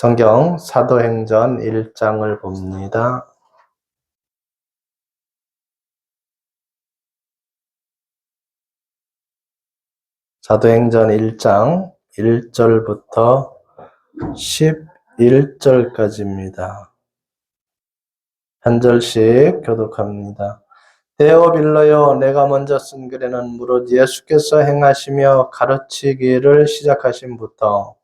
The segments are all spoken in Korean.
성경 사도행전 1장을 봅니다. 사도행전 1장 1절부터 11절까지입니다. 한 절씩 교독합니다. 데오빌로여, 내가 먼저 쓴 글에는 무릇 예수께서 행하시며 가르치기를 시작하심부터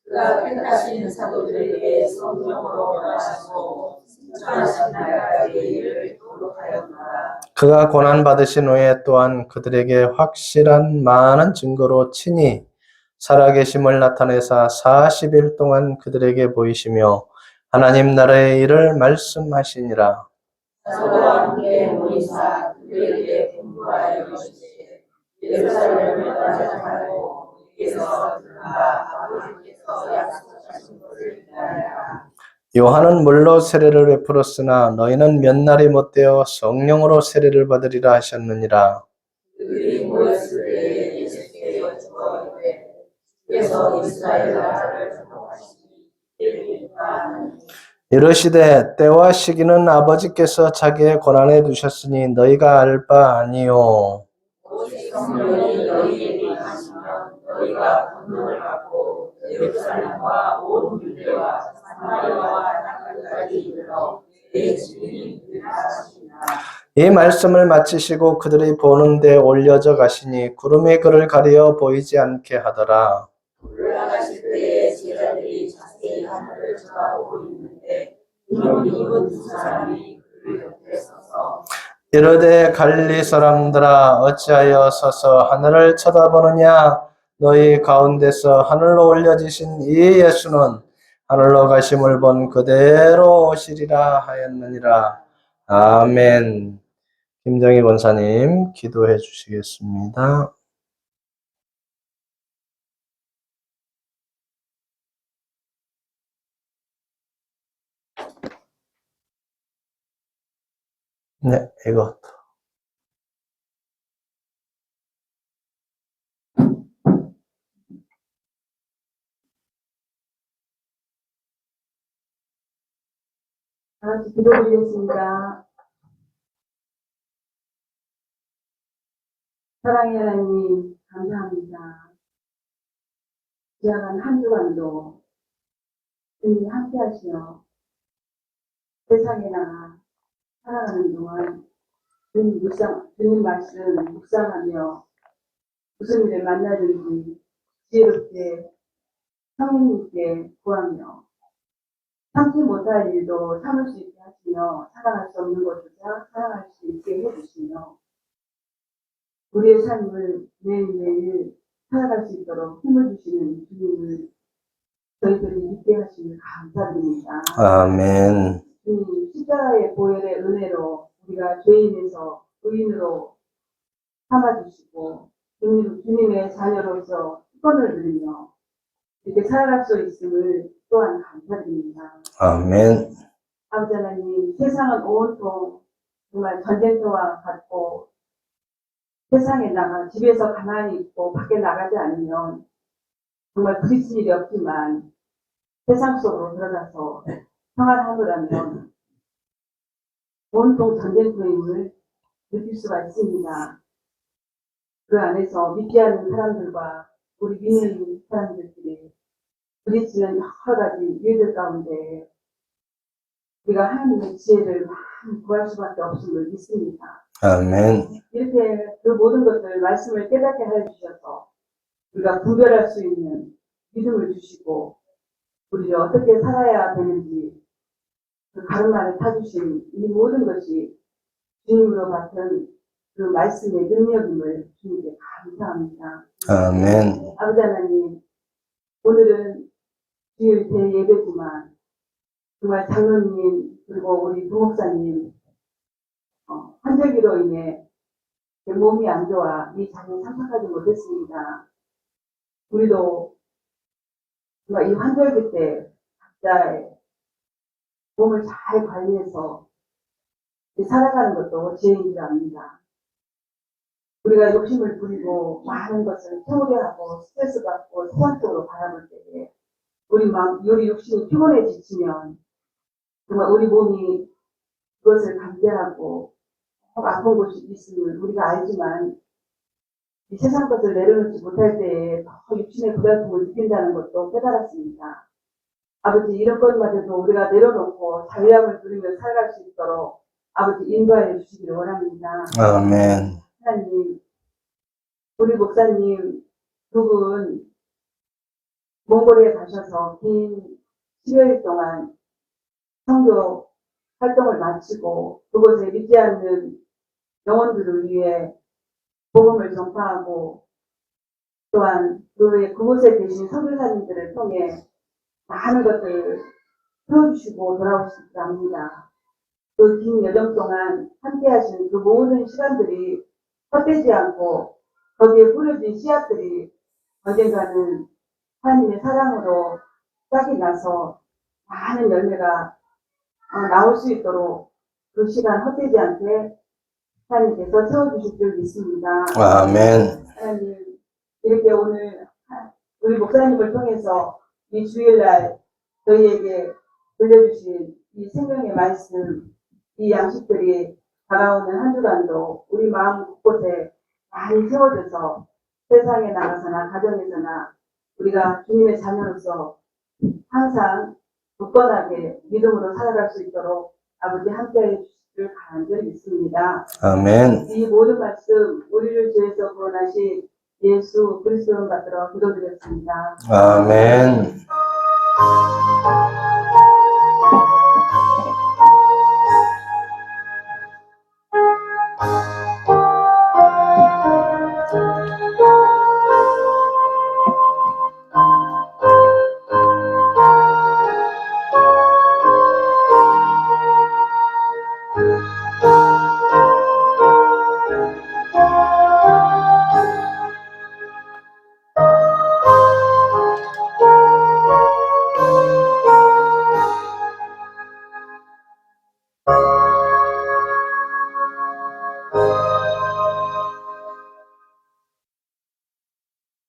그가 택하신 사도들에게 성령으로 말하시고 승천하신 날까지 이를 기록하였노라. 그가 고난받으신 후에 또한 그들에게 확실한 많은 증거로 친히 살아계심을 나타내사 40일 동안 그들에게 보이시며 하나님 나라의 일을 말씀하시니라. 사도와 함께 모이사 그들에게 공부하여 이르시되 예루살렘을 떠나지 말고 우리에게서 들은 바 아버지께서 약속하신 것을 기다리라. 요한은 물로 세례를 베풀었으나 너희는 몇 날이 못되어 성령으로 세례를 받으리라 하셨느니라. 그들이 모였을 때에 예수께 여쭈어 이르되 주께서 이스라엘 나라를 정복하시니 이르리까 하니 이르시되 때와 시기는 아버지께서 자기의 권한에 두셨으니 너희가 알 바 아니요. 오직 성령이 너희에게 임하시면 너희가 권능을 받고 예루살렘과 온 유대와 사마리아와 땅끝까지 이르러 내 주인이 되리라 하시니라. 이 말씀을 마치시고 그들이 보는 데 올려져 가시니 구름이 그를 가리어 보이지 않게 하더라. 올라가실 때에 제자들이 자세히 하늘을 쳐다보고 있는데 구름 입은 두 사람이 그를 옆에 서서 이르되 갈릴리 사람들아, 어찌하여 서서 하늘을 쳐다보느냐? 너희 가운데서 하늘로 올려지신 이 예수는 하늘로 가심을 본 그대로 오시리라 하였느니라. 아멘. 김정희 권사님 기도해 주시겠습니다. 네, 이거. 다 같이 기도드리겠습니다. 사랑의 하나님, 감사합니다. 지나간 한 주간도 주님이 함께 하시어 세상에 나가 살아가는 동안 주님 말씀 묵상하며 무슨 일을 만나든지 지혜롭게 성령님께 구하며 참지 못할 일도 참을 수 있게 하시며 사랑할 수 없는 것조차 사랑할 수 있게 해주시며 우리의 삶을 매일매일 살아갈 수 있도록 힘을 주시는 주님을 저희들이 믿게 하시니 감사드립니다. 아멘. 주님, 십자가의 보혈의 은혜로 우리가 죄인에서 의인으로 삼아주시고 주님의 자녀로서 축원을 드리며 이렇게 살아갈 수 있음을 또한 감사드립니다. 아멘. 아버지 하나님, 세상은 온통 정말 전쟁터와 같고 세상에 나가 집에서 가만히 있고 밖에 나가지 않으면 정말 부딪힐 일이 없지만 세상 속으로 들어가서 생활하고 나면 온통 전쟁터임을 느낄 수가 있습니다. 그 안에서 믿지 않는 사람들과 우리 믿는 사람들끼리 부딪히는 여러 가지 일들 가운데 우리가 하나님의 지혜를 많이 구할 수밖에 없음을 믿습니다. 아멘. 이렇게 그 모든 것들 말씀을 깨닫게 해주셔서 우리가 분별할 수 있는 믿음을 주시고 우리를 어떻게 살아야 되는지 그 가르마를 타주신 이 모든 것이 주님으로 받은 그 말씀의 능력임을 주님께 감사합니다. 아멘. 아버지 하나님, 오늘은 주일 대예배지만 정말 장로님 그리고 우리 부목사님 환절기로 인해 몸이 안 좋아 이 자리에 참석하지 못했습니다. 우리도 정말 이 환절기 때 각자의 몸을 잘 관리해서 살아가는 것도 지혜인 줄 압니다. 우리가 욕심을 부리고 많은 것을 채우려 하고 스트레스 받고 세상적으로 바라볼 때에 우리 육신이 피곤해 지치면 정말 우리 몸이 그것을 감지하고 아픈 곳이 있음을 우리가 알지만 이 세상 것을 내려놓지 못할 때에 더 육신의 고달픔을 느낀다는 것도 깨달았습니다. 아버지 이런 것마저도 우리가 내려놓고 자유함을 누리며 살아갈 수 있도록 아버지 인도하여 주시기를 원합니다. 아멘. 하나님, 우리 목사님 두 분 몽골에 가셔서 긴 10여일 동안 선교 활동을 마치고 그곳에 믿지 않는 영혼들을 위해 복음을 전파하고 또한 그곳에 계신 선교사님들을 통해 많은 것들을 세워주시고 돌아오시기 합니다. 그 긴 여정 동안 함께 하신 그 모든 시간들이 헛되지 않고 거기에 뿌려진 씨앗들이 언젠가는 하나님의 사랑으로 싹이 나서 많은 열매가 나올 수 있도록 그 시간 헛되지 않게 하나님께서 채워주실 줄 믿습니다. 아멘. 하나님, 이렇게 오늘 우리 목사님을 통해서 이 주일날 저희에게 들려주신 이 생명의 말씀, 이 양식들이 다가오는 한 주간도 우리 마음 곳곳에 많이 세워져서 세상에 나가서나 가정에서나 우리가 주님의 자녀로서 항상 굳건하게 믿음으로 살아갈 수 있도록 아버지 함께해 주실 줄 간절히 믿습니다. 아멘. 이 모든 말씀 우리를 죄에서 구원하신 예수 그리스도를 받들어 기도드렸습니다. 아멘.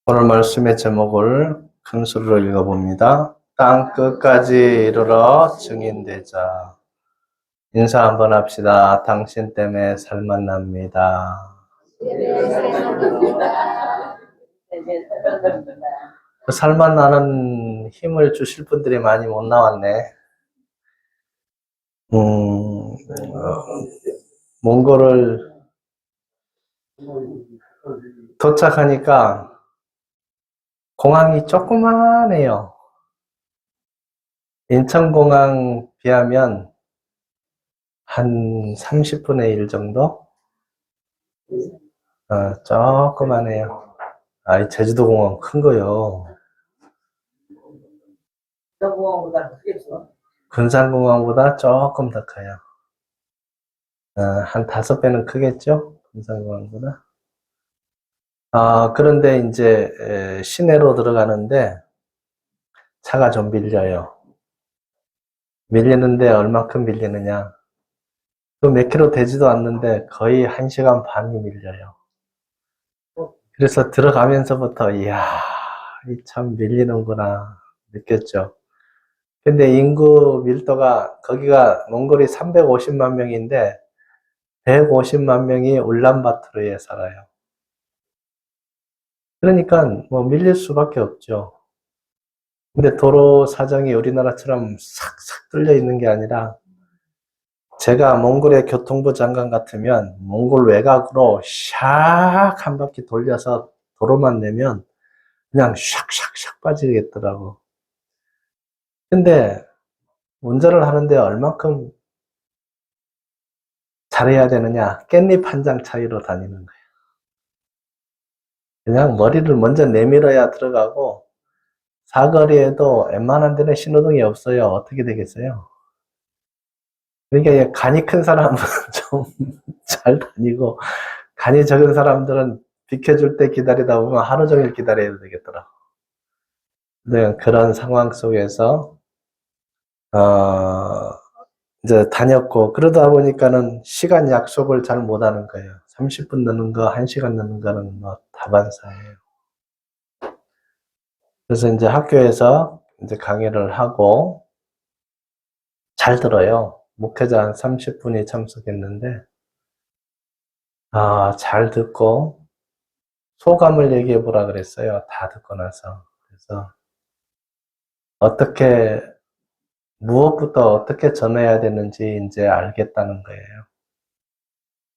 오늘 말씀의 제목을 큰 소리로 읽어봅니다. 땅 끝까지 이르러 증인되자. 인사 한번 합시다. 당신 때문에 살만 납니다. 그 살만 나는 힘을 주실 분들이 많이 못 나왔네. 몽골을 도착하니까 공항이 조그만해요. 인천공항 비하면 한 30분의 1 정도? 조그만해요. 제주도공항 큰 거요. 공항보다 크겠죠. 군산공항보다 조금 더 커요. 한 5배는 크겠죠? 군산공항보다. 그런데 이제 시내로 들어가는데 차가 좀 밀려요. 밀리는데 얼마큼 밀리느냐? 또 몇 킬로 되지도 않는데 거의 1시간 반이 밀려요. 그래서 들어가면서부터 이야, 이 참 밀리는구나 느꼈죠. 근데 인구 밀도가 거기가 몽골이 350만 명인데 150만 명이 울란바토르에 살아요. 그러니까 뭐 밀릴 수밖에 없죠. 근데 도로 사정이 우리나라처럼 싹싹 뚫려 있는 게 아니라 제가 몽골의 교통부 장관 같으면 몽골 외곽으로 샥 한 바퀴 돌려서 도로만 내면 그냥 샥샥샥 빠지겠더라고. 근데 운전을 하는데 얼만큼 잘해야 되느냐? 깻잎 한 장 차이로 다니는 거예요. 그냥 머리를 먼저 내밀어야 들어가고 사거리에도 웬만한 데는 신호등이 없어요. 어떻게 되겠어요? 그러니까 간이 큰 사람은 좀 잘 다니고 간이 적은 사람들은 비켜줄 때 기다리다 보면 하루 종일 기다려야 되겠더라고. 네, 그런 상황 속에서 이제 다녔고 그러다 보니까는 시간 약속을 잘 못하는 거예요. 30분 늦는 거, 1시간 늦는 거는 뭐 다반사예요. 그래서 이제 학교에서 이제 강의를 하고 잘 들어요. 목회자 한 30분이 참석했는데, 잘 듣고 소감을 얘기해 보라 그랬어요. 다 듣고 나서. 그래서 무엇부터 어떻게 전해야 되는지 이제 알겠다는 거예요.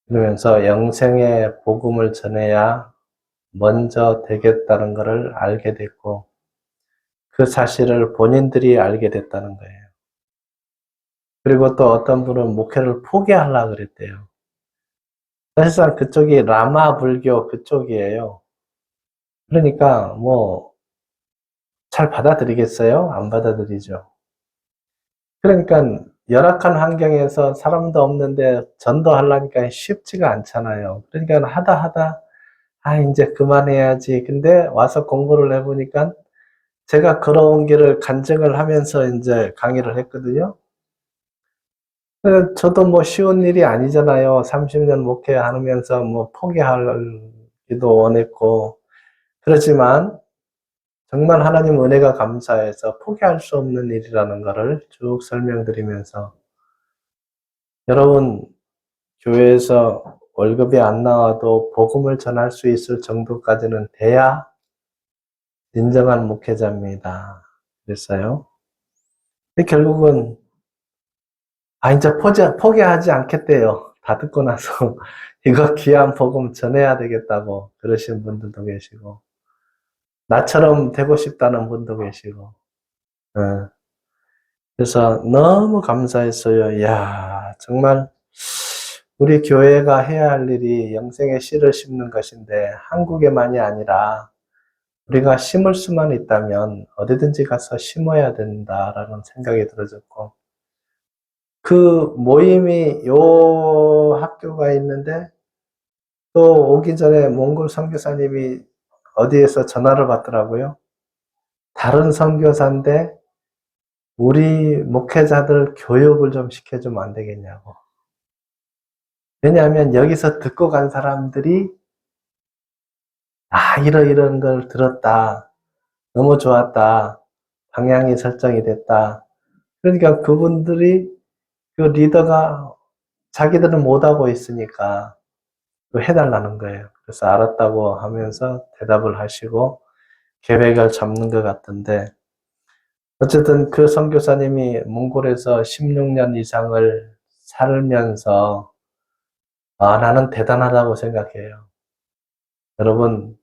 그러면서 영생의 복음을 전해야 먼저 되겠다는 것을 알게 됐고, 그 사실을 본인들이 알게 됐다는 거예요. 그리고 또 어떤 분은 목회를 포기하려고 그랬대요. 사실상 그쪽이 라마 불교 그쪽이에요. 그러니까 잘 받아들이겠어요? 안 받아들이죠. 그러니까 열악한 환경에서 사람도 없는데 전도하려니까 쉽지가 않잖아요. 그러니까 하다 이제 그만해야지. 근데 와서 공부를 해보니까 제가 걸어온 길을 간증을 하면서 이제 강의를 했거든요. 저도 쉬운 일이 아니잖아요. 30년 목회하면서 포기하기도 원했고. 그렇지만 정말 하나님 은혜가 감사해서 포기할 수 없는 일이라는 것을 쭉 설명드리면서, 여러분 교회에서 월급이 안 나와도 복음을 전할 수 있을 정도까지는 돼야 진정한 목회자입니다. 그랬어요. 근데 결국은 이제 포기하지 않겠대요. 다 듣고 나서 이거 귀한 복음 전해야 되겠다고 그러신 분들도 계시고, 나처럼 되고 싶다는 분도 계시고. 예. 그래서 너무 감사했어요. 야, 정말 우리 교회가 해야 할 일이 영생의 씨를 심는 것인데, 한국에만이 아니라 우리가 심을 수만 있다면 어디든지 가서 심어야 된다라는 생각이 들어졌고, 그 모임이 요 학교가 있는데, 또 오기 전에 몽골 선교사님이 어디에서 전화를 받더라고요. 다른 선교사인데 우리 목회자들 교육을 좀 시켜주면 안 되겠냐고. 왜냐하면 여기서 듣고 간 사람들이 이런 걸 들었다. 너무 좋았다. 방향이 설정이 됐다. 그러니까 그분들이, 그 리더가 자기들은 못하고 있으니까 해달라는 거예요. 그래서 알았다고 하면서 대답을 하시고 계획을 잡는 것 같은데, 어쨌든 그 선교사님이 몽골에서 16년 이상을 살면서 나는 대단하다고 생각해요. 여러분,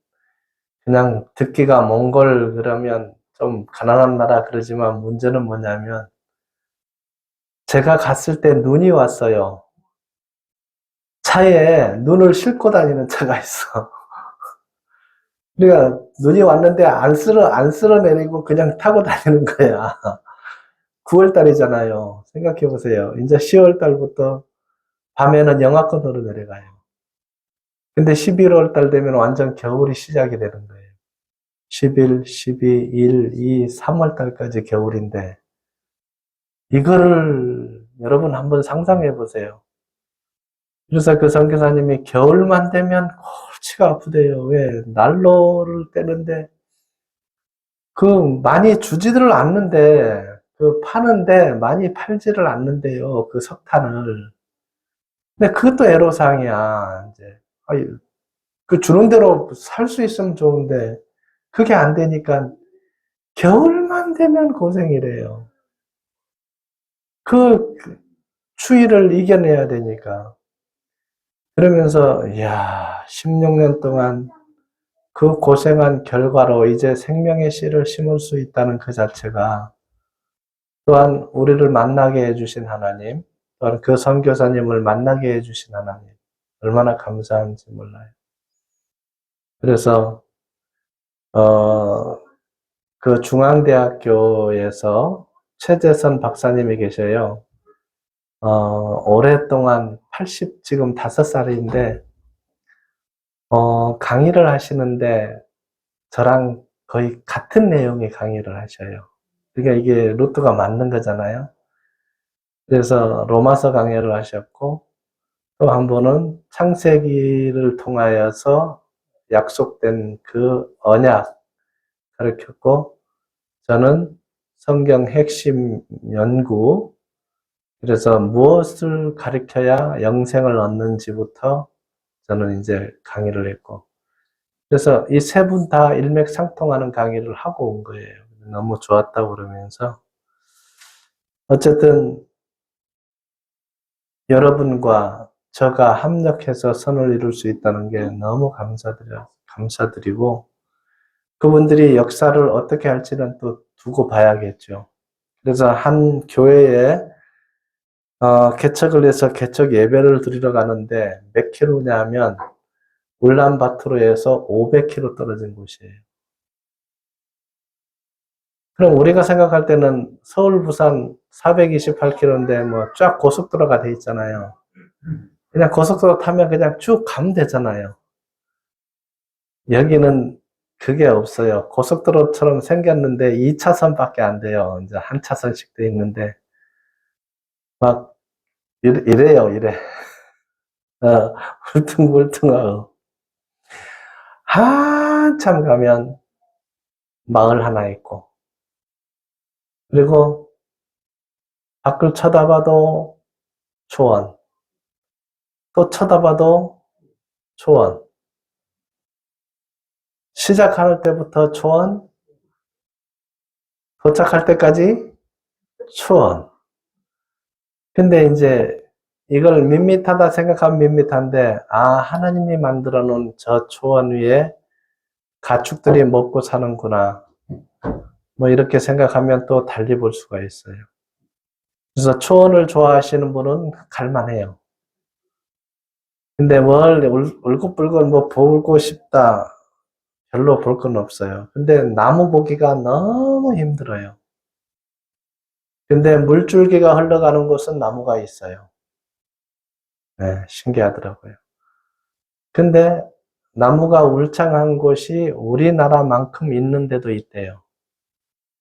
그냥 듣기가 몽골 그러면 좀 가난한 나라 그러지만, 문제는 뭐냐면 제가 갔을 때 눈이 왔어요. 차에 눈을 싣고 다니는 차가 있어. 그러니까 눈이 왔는데 안 쓸어내리고 그냥 타고 다니는 거야. 9월 달이잖아요. 생각해 보세요. 이제 10월 달부터 밤에는 영하권으로 내려가요. 근데 11월 달 되면 완전 겨울이 시작이 되는 거예요. 11, 12, 1, 2, 3월 달까지 겨울인데, 이거를 여러분 한번 상상해 보세요. 그래서 그 선교사님이 겨울만 되면 골치가 아프대요. 왜? 난로를 떼는데 많이 주지를 않는데, 파는데 많이 팔지를 않는데요. 그 석탄을. 근데 그것도 애로사항이야. 이제 그 주는 대로 살 수 있으면 좋은데 그게 안 되니까 겨울만 되면 고생이래요. 그 추위를 이겨내야 되니까. 그러면서 16년 동안 그 고생한 결과로 이제 생명의 씨를 심을 수 있다는 그 자체가, 또한 우리를 만나게 해주신 하나님, 또한 그 선교사님을 만나게 해주신 하나님, 얼마나 감사한지 몰라요. 그래서 그 중앙대학교에서 최재선 박사님이 계셔요. 오랫동안 지금 5살인데, 강의를 하시는데 저랑 거의 같은 내용의 강의를 하셔요. 그러니까 이게 루트가 맞는 거잖아요. 그래서 로마서 강의를 하셨고, 또 한 번은 창세기를 통하여서 약속된 그 언약 가르쳤고, 저는 성경 핵심 연구, 그래서 무엇을 가르쳐야 영생을 얻는지부터 저는 이제 강의를 했고, 그래서 이 세 분 다 일맥상통하는 강의를 하고 온 거예요. 너무 좋았다고 그러면서, 어쨌든 여러분과 저가 합력해서 선을 이룰 수 있다는 게 너무 감사드리고, 그분들이 역사를 어떻게 할지는 또 두고 봐야겠죠. 그래서 한 교회에 개척을 해서 개척 예배를 드리러 가는데 몇 킬로냐면 울란바토르에서 500km 떨어진 곳이에요. 그럼 우리가 생각할 때는 서울, 부산 428km인데 뭐 쫙 고속도로가 돼 있잖아요. 그냥 고속도로 타면 그냥 쭉 가면 되잖아요. 여기는 그게 없어요. 고속도로처럼 생겼는데 2차선밖에 안 돼요. 이제 한 차선씩 돼 있는데 막 이래요, 이래. 울퉁불퉁하고. 한참 가면 마을 하나 있고, 그리고 밖을 쳐다봐도 초원, 또 쳐다봐도 초원. 시작할 때부터 초원, 도착할 때까지 초원. 근데 이제 이걸 밋밋하다 생각하면 밋밋한데, 하나님이 만들어 놓은 저 초원 위에 가축들이 먹고 사는구나. 뭐 이렇게 생각하면 또 달리 볼 수가 있어요. 그래서 초원을 좋아하시는 분은 갈만해요. 근데 뭘 울긋불긋 뭐 보고 싶다. 별로 볼 건 없어요. 근데 나무 보기가 너무 힘들어요. 근데 물줄기가 흘러가는 곳은 나무가 있어요. 네, 신기하더라고요. 근데 나무가 울창한 곳이 우리나라만큼 있는 데도 있대요.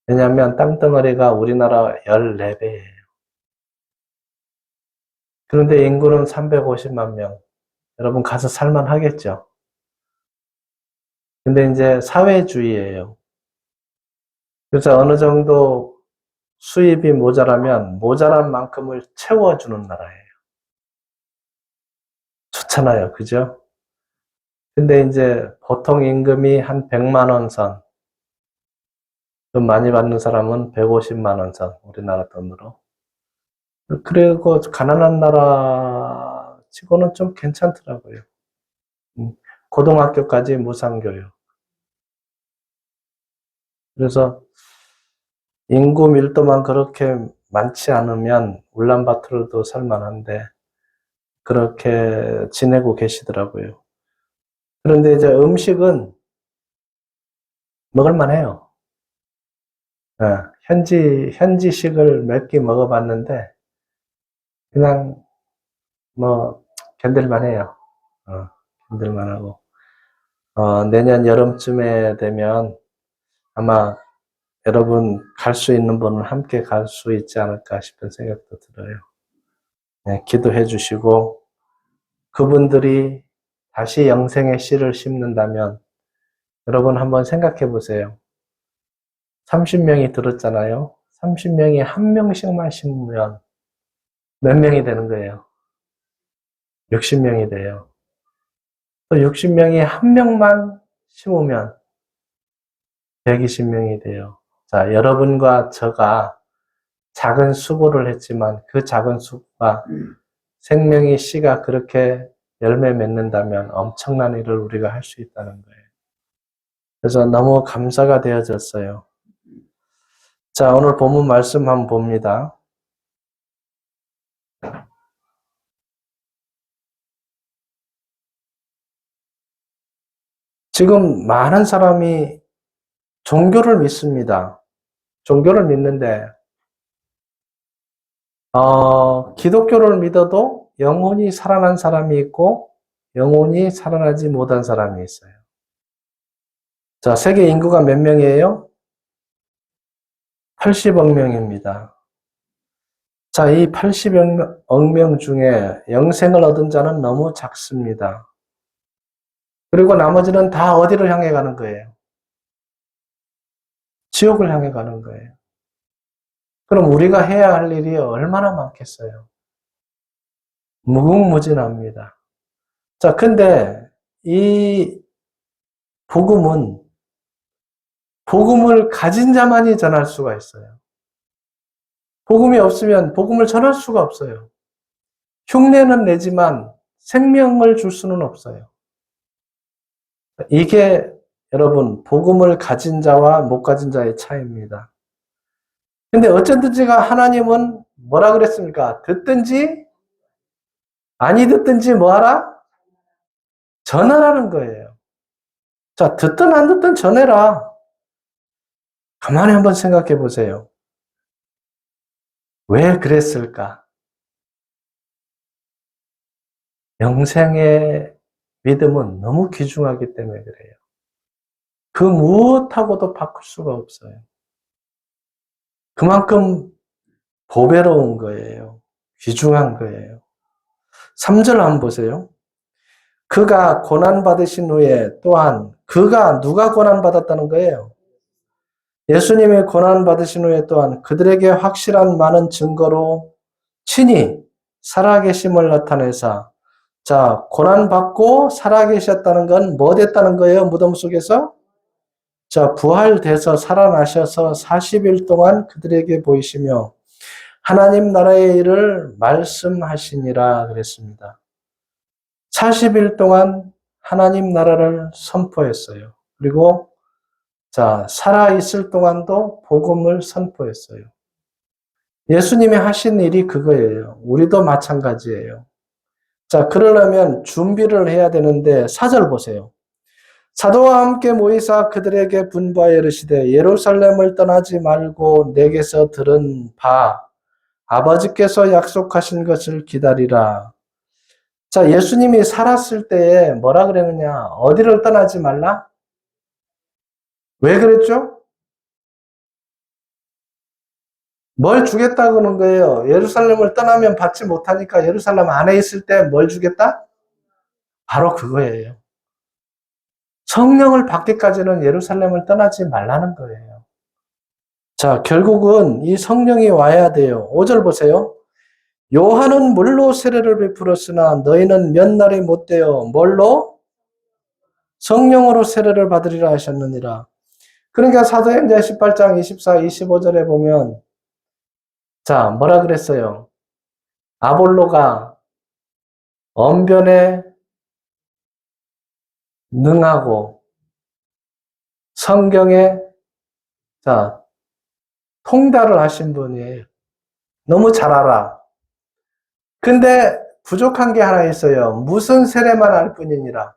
왜냐하면 땅덩어리가 우리나라 14배예요. 그런데 인구는 350만 명. 여러분 가서 살만 하겠죠? 근데 이제 사회주의예요. 그래서 어느 정도 수입이 모자라면 모자란 만큼을 채워주는 나라예요. 좋잖아요. 그죠? 근데 이제 보통 임금이 한 100만 원 선, 좀 많이 받는 사람은 150만 원 선, 우리나라 돈으로. 그리고 가난한 나라 치고는 좀 괜찮더라고요. 고등학교까지 무상교육. 그래서 인구 밀도만 그렇게 많지 않으면 울란바토르도 살만한데 그렇게 지내고 계시더라고요. 그런데 이제 음식은 먹을만해요. 현지식을 몇 개 먹어봤는데 그냥 뭐 견딜만해요. 견딜만하고 내년 여름쯤에 되면 아마 여러분 갈 수 있는 분은 함께 갈 수 있지 않을까 싶은 생각도 들어요. 네, 기도해 주시고 그분들이 다시 영생의 씨를 심는다면 여러분 한번 생각해 보세요. 30명이 들었잖아요. 30명이 한 명씩만 심으면 몇 명이 되는 거예요? 60명이 돼요. 또 60명이 한 명만 심으면 120명이 돼요. 자, 여러분과 저가 작은 수고를 했지만 그 작은 수고가 생명의 씨가 그렇게 열매 맺는다면 엄청난 일을 우리가 할 수 있다는 거예요. 그래서 너무 감사가 되어졌어요. 자, 오늘 본문 말씀 한번 봅니다. 지금 많은 사람이 종교를 믿습니다. 종교를 믿는데 기독교를 믿어도 영혼이 살아난 사람이 있고 영혼이 살아나지 못한 사람이 있어요. 자, 세계 인구가 몇 명이에요? 80억 명입니다. 자, 이 80억 명 중에 영생을 얻은 자는 너무 작습니다. 그리고 나머지는 다 어디를 향해 가는 거예요? 지옥을 향해 가는 거예요. 그럼 우리가 해야 할 일이 얼마나 많겠어요? 무궁무진합니다. 자, 근데 이 복음은 복음을 가진 자만이 전할 수가 있어요. 복음이 없으면 복음을 전할 수가 없어요. 흉내는 내지만 생명을 줄 수는 없어요. 이게 여러분 복음을 가진 자와 못 가진 자의 차이입니다. 근데 어쨌든지가 하나님은 뭐라 그랬습니까? 듣든지 아니 듣든지 뭐하라? 전하라는 거예요. 자, 듣든 안 듣든 전해라. 가만히 한번 생각해 보세요. 왜 그랬을까? 영생의 믿음은 너무 귀중하기 때문에 그래요. 그 무엇하고도 바꿀 수가 없어요. 그만큼 보배로운 거예요. 귀중한 거예요. 3절 한번 보세요. 그가 고난받으신 후에 또한 그가 누가 고난받았다는 거예요? 예수님이 고난받으신 후에 또한 그들에게 확실한 많은 증거로 친히 살아계심을 나타내사 자, 고난받고 살아계셨다는 건 뭐 됐다는 거예요? 무덤 속에서? 자, 부활돼서 살아나셔서 40일 동안 그들에게 보이시며 하나님 나라의 일을 말씀하시니라 그랬습니다. 40일 동안 하나님 나라를 선포했어요. 그리고 자, 살아있을 동안도 복음을 선포했어요. 예수님이 하신 일이 그거예요. 우리도 마찬가지예요. 자, 그러려면 준비를 해야 되는데 4절 보세요. 사도와 함께 모이사 그들에게 분부하여 이르시되 예루살렘을 떠나지 말고 내게서 들은 바 아버지께서 약속하신 것을 기다리라. 자, 예수님이 살았을 때에 뭐라 그랬느냐? 어디를 떠나지 말라? 왜 그랬죠? 뭘 주겠다고 하는 거예요? 예루살렘을 떠나면 받지 못하니까 예루살렘 안에 있을 때 뭘 주겠다? 바로 그거예요. 성령을 받기까지는 예루살렘을 떠나지 말라는 거예요. 자, 결국은 이 성령이 와야 돼요. 5절 보세요. 요한은 물로 세례를 베풀었으나 너희는 몇 날이 못되어 뭘로? 성령으로 세례를 받으리라 하셨느니라. 그러니까 사도행전 18장 24, 25절에 보면 자, 뭐라 그랬어요? 아볼로가 언변에 능하고 성경에 자, 통달을 하신 분이에요. 너무 잘 알아. 근데 부족한 게 하나 있어요. 무슨 세례만 할 뿐이니라.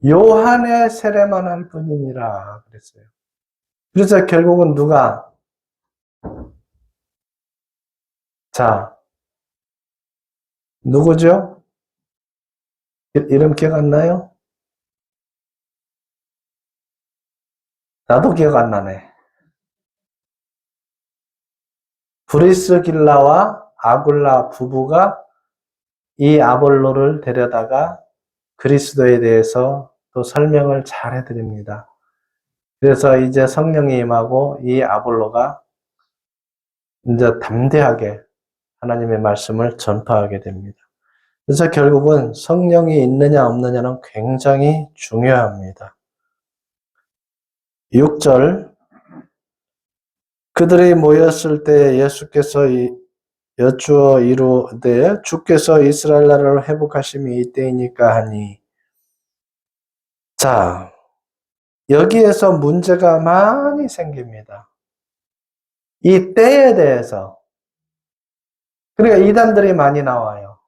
요한의 세례만 할 뿐이니라 그랬어요. 그래서 결국은 누가 자, 누구죠? 이름 기억 안 나요? 나도 기억 안 나네. 브리스길라와 아굴라 부부가 이 아볼로를 데려다가 그리스도에 대해서 또 설명을 잘 해드립니다. 그래서 이제 성령이 임하고 이 아볼로가 이제 담대하게 하나님의 말씀을 전파하게 됩니다. 그래서 결국은 성령이 있느냐 없느냐는 굉장히 중요합니다. 6절 그들이 모였을 때 예수께서 여쭈어 이르되 주께서 이스라엘 나라를 회복하심이 이때이니까 하니 자 여기에서 문제가 많이 생깁니다. 이 때에 대해서 그러니까 이단들이 많이 나와요.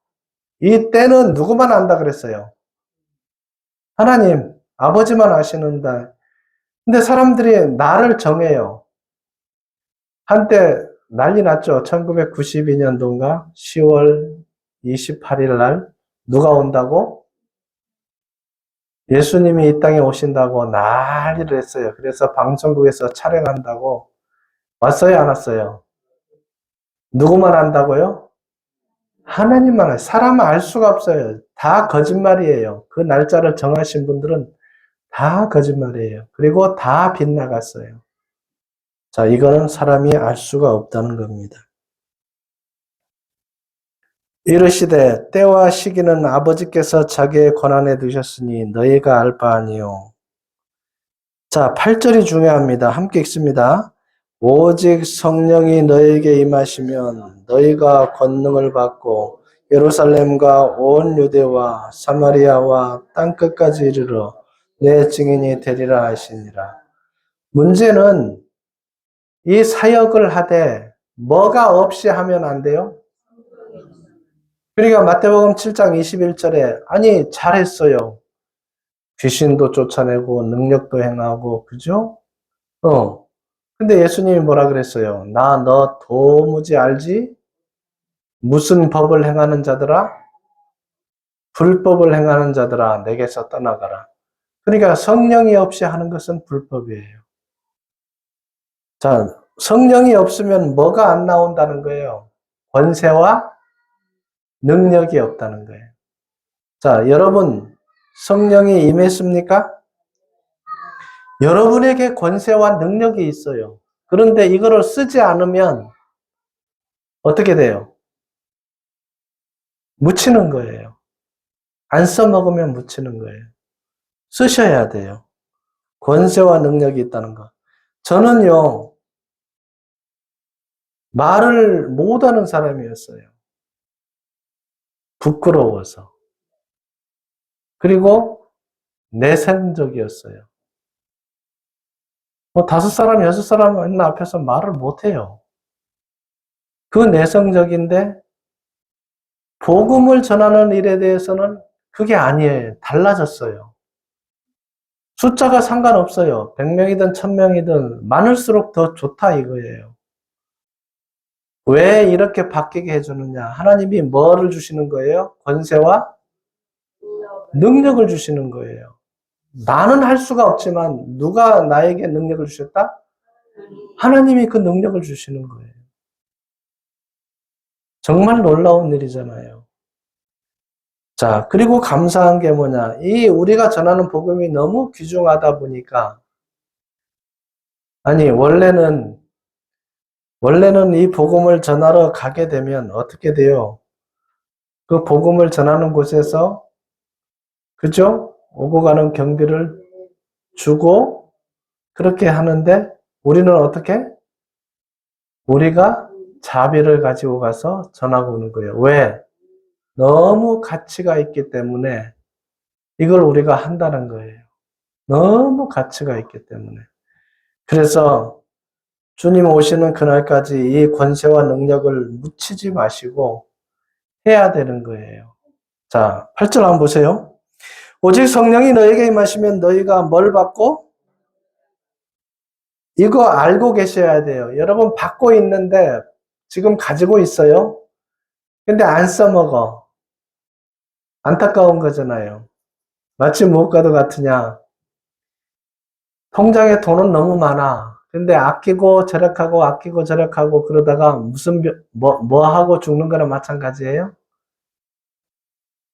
이 때는 누구만 안다 그랬어요? 하나님 아버지만 아시는다. 근데 사람들이 날을 정해요. 한때 난리 났죠. 1992년도인가 10월 28일 날 누가 온다고? 예수님이 이 땅에 오신다고 난리를 했어요. 그래서 방송국에서 촬영한다고 왔어요, 안 왔어요? 누구만 안다고요? 하나님만 알아요. 사람은 알 수가 없어요. 다 거짓말이에요. 그 날짜를 정하신 분들은 다 거짓말이에요. 그리고 다 빗나갔어요. 자, 이거는 사람이 알 수가 없다는 겁니다. 이르시되 때와 시기는 아버지께서 자기의 권한에 두셨으니 너희가 알 바 아니요. 자, 8절이 중요합니다. 함께 읽습니다. 오직 성령이 너희에게 임하시면 너희가 권능을 받고 예루살렘과 온 유대와 사마리아와 땅끝까지 이르러 내 증인이 되리라 하시니라. 문제는 이 사역을 하되 뭐가 없이 하면 안 돼요? 그러니까 마태복음 7장 21절에 아니 잘했어요. 귀신도 쫓아내고 능력도 행하고 그죠? 근데 예수님이 뭐라 그랬어요? 나 너 도무지 알지? 무슨 법을 행하는 자들아? 불법을 행하는 자들아 내게서 떠나가라. 그러니까 성령이 없이 하는 것은 불법이에요. 자, 성령이 없으면 뭐가 안 나온다는 거예요? 권세와 능력이 없다는 거예요. 자, 여러분 성령이 임했습니까? 여러분에게 권세와 능력이 있어요. 그런데 이거를 쓰지 않으면 어떻게 돼요? 묻히는 거예요. 안 써먹으면 묻히는 거예요. 쓰셔야 돼요. 권세와 능력이 있다는 거. 저는요, 말을 못하는 사람이었어요. 부끄러워서. 그리고 내성적이었어요. 뭐 5사람, 6사람 있는 앞에서 말을 못해요. 그 내성적인데 복음을 전하는 일에 대해서는 그게 아니에요. 달라졌어요. 숫자가 상관없어요. 100명이든 1000명이든 많을수록 더 좋다 이거예요. 왜 이렇게 바뀌게 해주느냐? 하나님이 뭐를 주시는 거예요? 권세와 능력을 주시는 거예요. 나는 할 수가 없지만 누가 나에게 능력을 주셨다? 하나님이 그 능력을 주시는 거예요. 정말 놀라운 일이잖아요. 자, 그리고 감사한 게 뭐냐? 이 우리가 전하는 복음이 너무 귀중하다 보니까 아니 원래는 이 복음을 전하러 가게 되면 어떻게 돼요? 그 복음을 전하는 곳에서 그죠? 오고 가는 경비를 주고 그렇게 하는데 우리는 어떻게? 우리가 자비를 가지고 가서 전하고 오는 거예요. 왜? 너무 가치가 있기 때문에 이걸 우리가 한다는 거예요. 너무 가치가 있기 때문에. 그래서 주님 오시는 그날까지 이 권세와 능력을 묻히지 마시고 해야 되는 거예요. 자, 8절 한번 보세요. 오직 성령이 너에게 임하시면 너희가 뭘 받고? 이거 알고 계셔야 돼요. 여러분 받고 있는데 지금 가지고 있어요. 근데 안 써먹어. 안타까운 거잖아요. 마치 무엇과도 같으냐. 통장에 돈은 너무 많아. 근데 아끼고 절약하고 그러다가 무슨 뭐 하고 죽는 거나 마찬가지예요?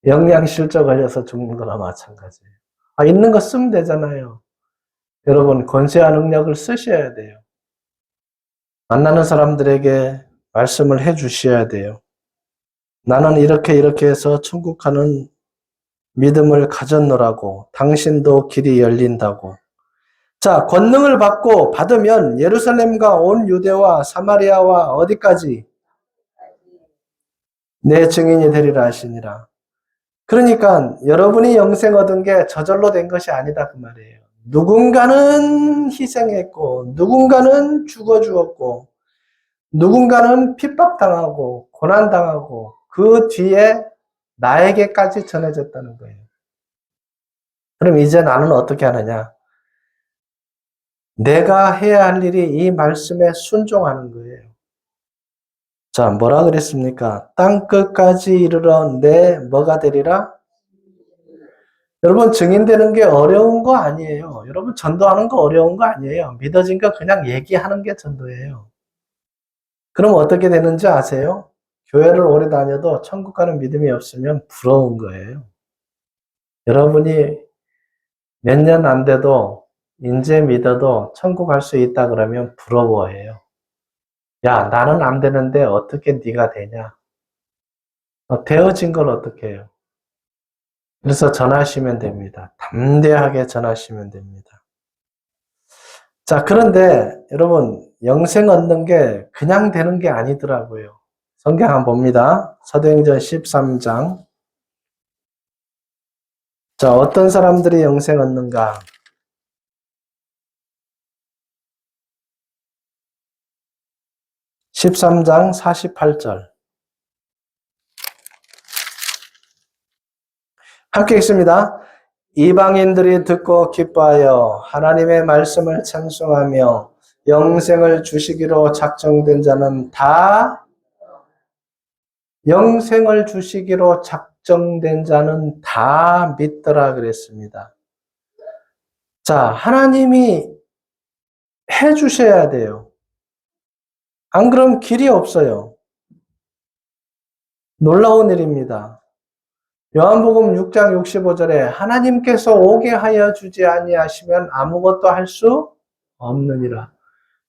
영양실조 걸려서 죽는 거나 마찬가지예요. 있는 거 쓰면 되잖아요. 여러분 권세와 능력을 쓰셔야 돼요. 만나는 사람들에게 말씀을 해 주셔야 돼요. 나는 이렇게 해서 천국 가는 믿음을 가졌노라고. 당신도 길이 열린다고. 자, 권능을 받으면 예루살렘과 온 유대와 사마리아와 어디까지? 내 증인이 되리라 하시니라. 그러니까 여러분이 영생 얻은 게 저절로 된 것이 아니다 그 말이에요. 누군가는 희생했고 누군가는 죽어 주었고 누군가는 핍박당하고 고난당하고 그 뒤에 나에게까지 전해졌다는 거예요. 그럼 이제 나는 어떻게 하느냐? 내가 해야 할 일이 이 말씀에 순종하는 거예요. 자, 뭐라 그랬습니까? 땅끝까지 이르러 내 뭐가 되리라? 여러분 증인되는 게 어려운 거 아니에요. 여러분 전도하는 거 어려운 거 아니에요. 믿어진 거 그냥 얘기하는 게 전도예요. 그럼 어떻게 되는지 아세요? 교회를 오래 다녀도 천국 가는 믿음이 없으면 부러운 거예요. 여러분이 몇 년 안 돼도 이제 믿어도 천국 갈 수 있다 그러면 부러워해요. 야, 나는 안 되는데 어떻게 네가 되냐? 되어진 걸 어떻게 해요? 그래서 전하시면 됩니다. 담대하게 전하시면 됩니다. 자, 그런데 여러분, 영생 얻는 게 그냥 되는 게 아니더라고요. 성경 한번 봅니다. 사도행전 13장. 자, 어떤 사람들이 영생 얻는가? 13장 48절. 함께 읽습니다. 이방인들이 듣고 기뻐하여 하나님의 말씀을 찬송하며 영생을 주시기로 작정된 자는 다 영생을 주시기로 작정된 자는 다 믿더라 그랬습니다. 자, 하나님이 해 주셔야 돼요. 안 그럼 길이 없어요. 놀라운 일입니다. 요한복음 6장 65절에 하나님께서 오게 하여 주지 아니하시면 아무것도 할 수 없느니라.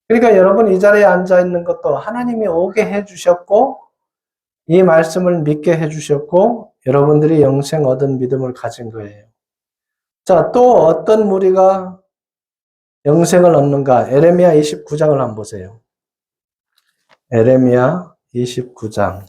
그러니까 여러분 이 자리에 앉아 있는 것도 하나님이 오게 해 주셨고 이 말씀을 믿게 해 주셨고 여러분들이 영생 얻은 믿음을 가진 거예요. 자, 또 어떤 무리가 영생을 얻는가? 에레미야 29장을 한번 보세요. 에레미야 29장.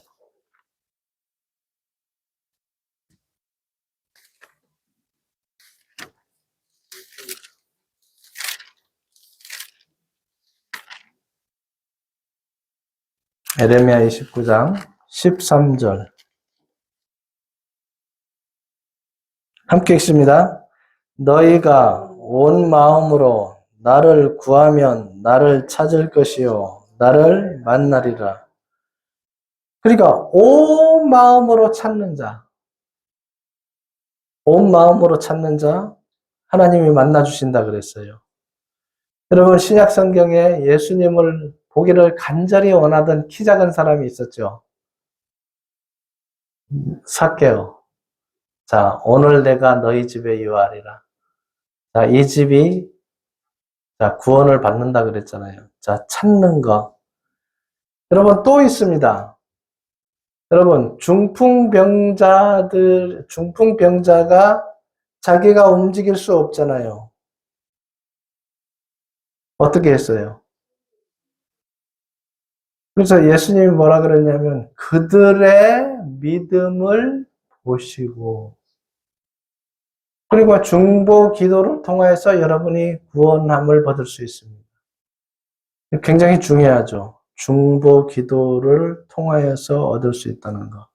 에레미야 29장 13절. 함께 읽습니다. 너희가 온 마음으로 나를 구하면 나를 찾을 것이요 나를 만나리라. 그러니까 온 마음으로 찾는 자, 온 마음으로 찾는 자 하나님이 만나 주신다 그랬어요. 여러분 신약 성경에 예수님을 보기를 간절히 원하던 키 작은 사람이 있었죠. 삭개오. 자, 오늘 내가 너희 집에 유하리라. 자, 이 집이 자, 구원을 받는다 그랬잖아요. 자, 찾는 거. 여러분 또 있습니다. 여러분 중풍병자가 자기가 움직일 수 없잖아요. 어떻게 했어요? 그래서 예수님이 뭐라 그랬냐면 그들의 믿음을 보시고 그리고 중보 기도를 통해서 여러분이 구원함을 받을 수 있습니다. 굉장히 중요하죠. 중보 기도를 통하여서 얻을 수 있다는 거.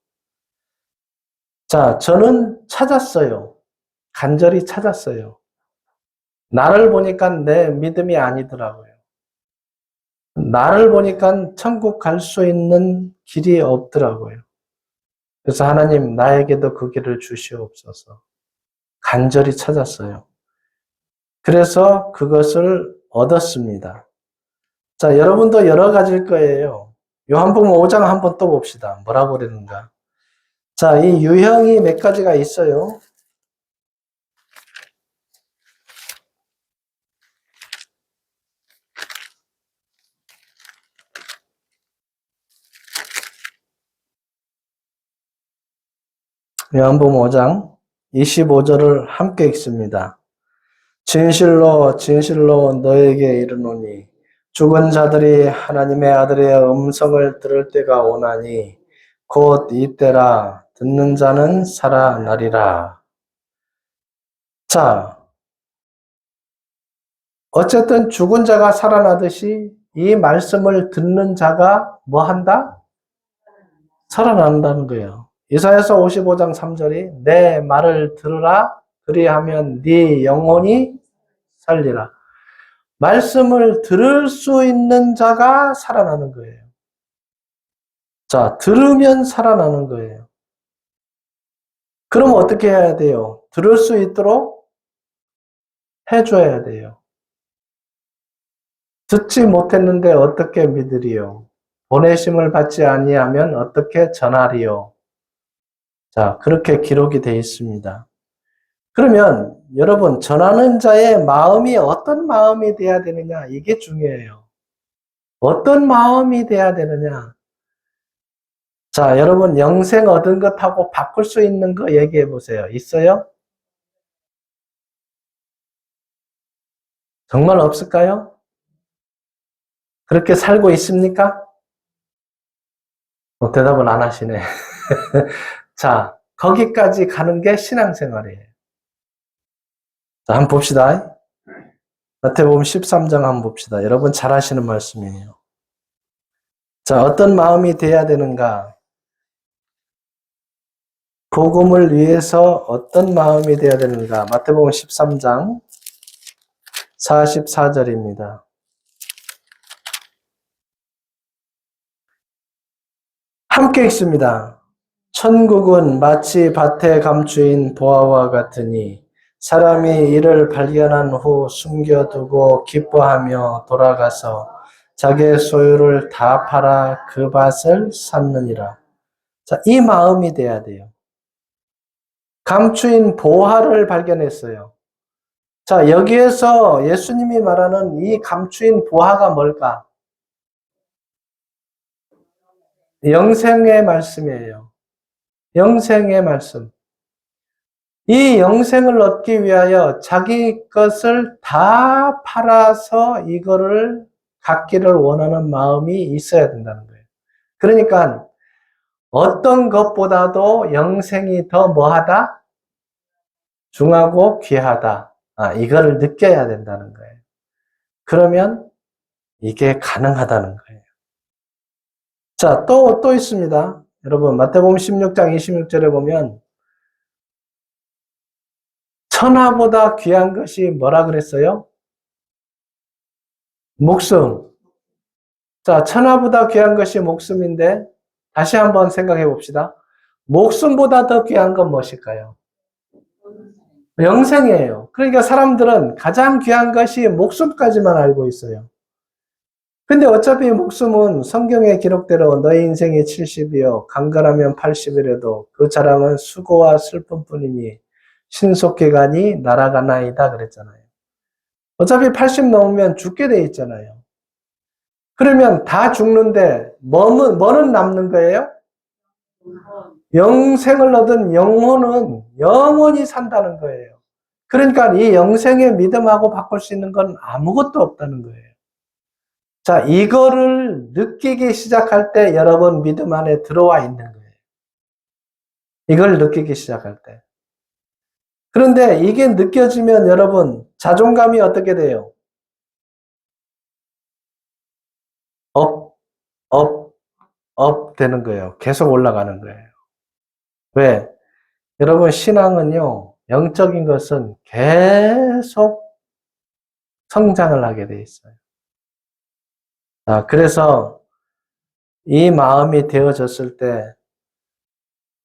자, 저는 찾았어요. 간절히 찾았어요. 나를 보니까 내 믿음이 아니더라고요. 나를 보니까 천국 갈 수 있는 길이 없더라고요. 그래서 하나님 나에게도 그 길을 주시옵소서. 간절히 찾았어요. 그래서 그것을 얻었습니다. 자, 여러분도 여러 가지일 거예요. 요한복음 5장 한번 또 봅시다. 뭐라고 그랬는가? 자, 이 유형이 몇 가지가 있어요. 요한복음 5장 25절을 함께 읽습니다. 진실로 진실로 너에게 이르노니 죽은 자들이 하나님의 아들의 음성을 들을 때가 오나니 곧 이때라 듣는 자는 살아나리라. 자, 어쨌든 죽은 자가 살아나듯이 이 말씀을 듣는 자가 뭐 한다? 살아난다는 거예요. 이사야서 55장 3절이 내 말을 들으라 그리하면 네 영혼이 살리라. 말씀을 들을 수 있는 자가 살아나는 거예요. 자, 들으면 살아나는 거예요. 그럼 어떻게 해야 돼요? 들을 수 있도록 해줘야 돼요. 듣지 못했는데 어떻게 믿으리요? 보내심을 받지 아니하면 어떻게 전하리요? 자, 그렇게 기록이 되어 있습니다. 그러면 여러분, 전하는 자의 마음이 어떤 마음이 돼야 되느냐? 이게 중요해요. 어떤 마음이 돼야 되느냐? 자, 여러분, 영생 얻은 것하고 바꿀 수 있는 거 얘기해 보세요. 있어요? 정말 없을까요? 그렇게 살고 있습니까? 대답을 안 하시네. 자, 거기까지 가는 게 신앙생활이에요. 자, 한번 봅시다. 마태복음 13장 한번 봅시다. 여러분 잘 아시는 말씀이에요. 자, 어떤 마음이 돼야 되는가? 복음을 위해서 어떤 마음이 돼야 되는가? 마태복음 13장 44절입니다. 함께 읽습니다. 천국은 마치 밭에 감추인 보화와 같으니 사람이 이를 발견한 후 숨겨두고 기뻐하며 돌아가서 자기의 소유를 다 팔아 그 밭을 샀느니라. 자, 이 마음이 돼야 돼요. 감추인 보화를 발견했어요. 자, 여기에서 예수님이 말하는 이 감추인 보화가 뭘까? 영생의 말씀이에요. 영생의 말씀. 이 영생을 얻기 위하여 자기 것을 다 팔아서 이거를 갖기를 원하는 마음이 있어야 된다는 거예요. 그러니까 어떤 것보다도 영생이 더 뭐하다? 중하고 귀하다. 이거를 느껴야 된다는 거예요. 그러면 이게 가능하다는 거예요. 자, 또 있습니다. 여러분, 마태복음 16장 26절에 보면 천하보다 귀한 것이 뭐라 그랬어요? 목숨. 자, 천하보다 귀한 것이 목숨인데 다시 한번 생각해 봅시다. 목숨보다 더 귀한 건 무엇일까요? 영생이에요. 그러니까 사람들은 가장 귀한 것이 목숨까지만 알고 있어요. 근데 어차피 목숨은 성경에 기록대로 너희 인생이 70이요 강건하면 80이라도 그 자랑은 수고와 슬픔뿐이니 신속히 가니 날아가나이다 그랬잖아요. 어차피 80 넘으면 죽게 돼 있잖아요. 그러면 다 죽는데 뭐는 남는 거예요? 영생을 얻은 영혼은 영원히 산다는 거예요. 그러니까 이 영생의 믿음하고 바꿀 수 있는 건 아무것도 없다는 거예요. 자, 이거를 느끼기 시작할 때 여러분 믿음 안에 들어와 있는 거예요. 이걸 느끼기 시작할 때. 그런데 이게 느껴지면 여러분 자존감이 어떻게 돼요? 업 되는 거예요. 계속 올라가는 거예요. 왜? 여러분 신앙은요. 영적인 것은 계속 성장을 하게 돼 있어요. 자, 그래서 이 마음이 되어졌을 때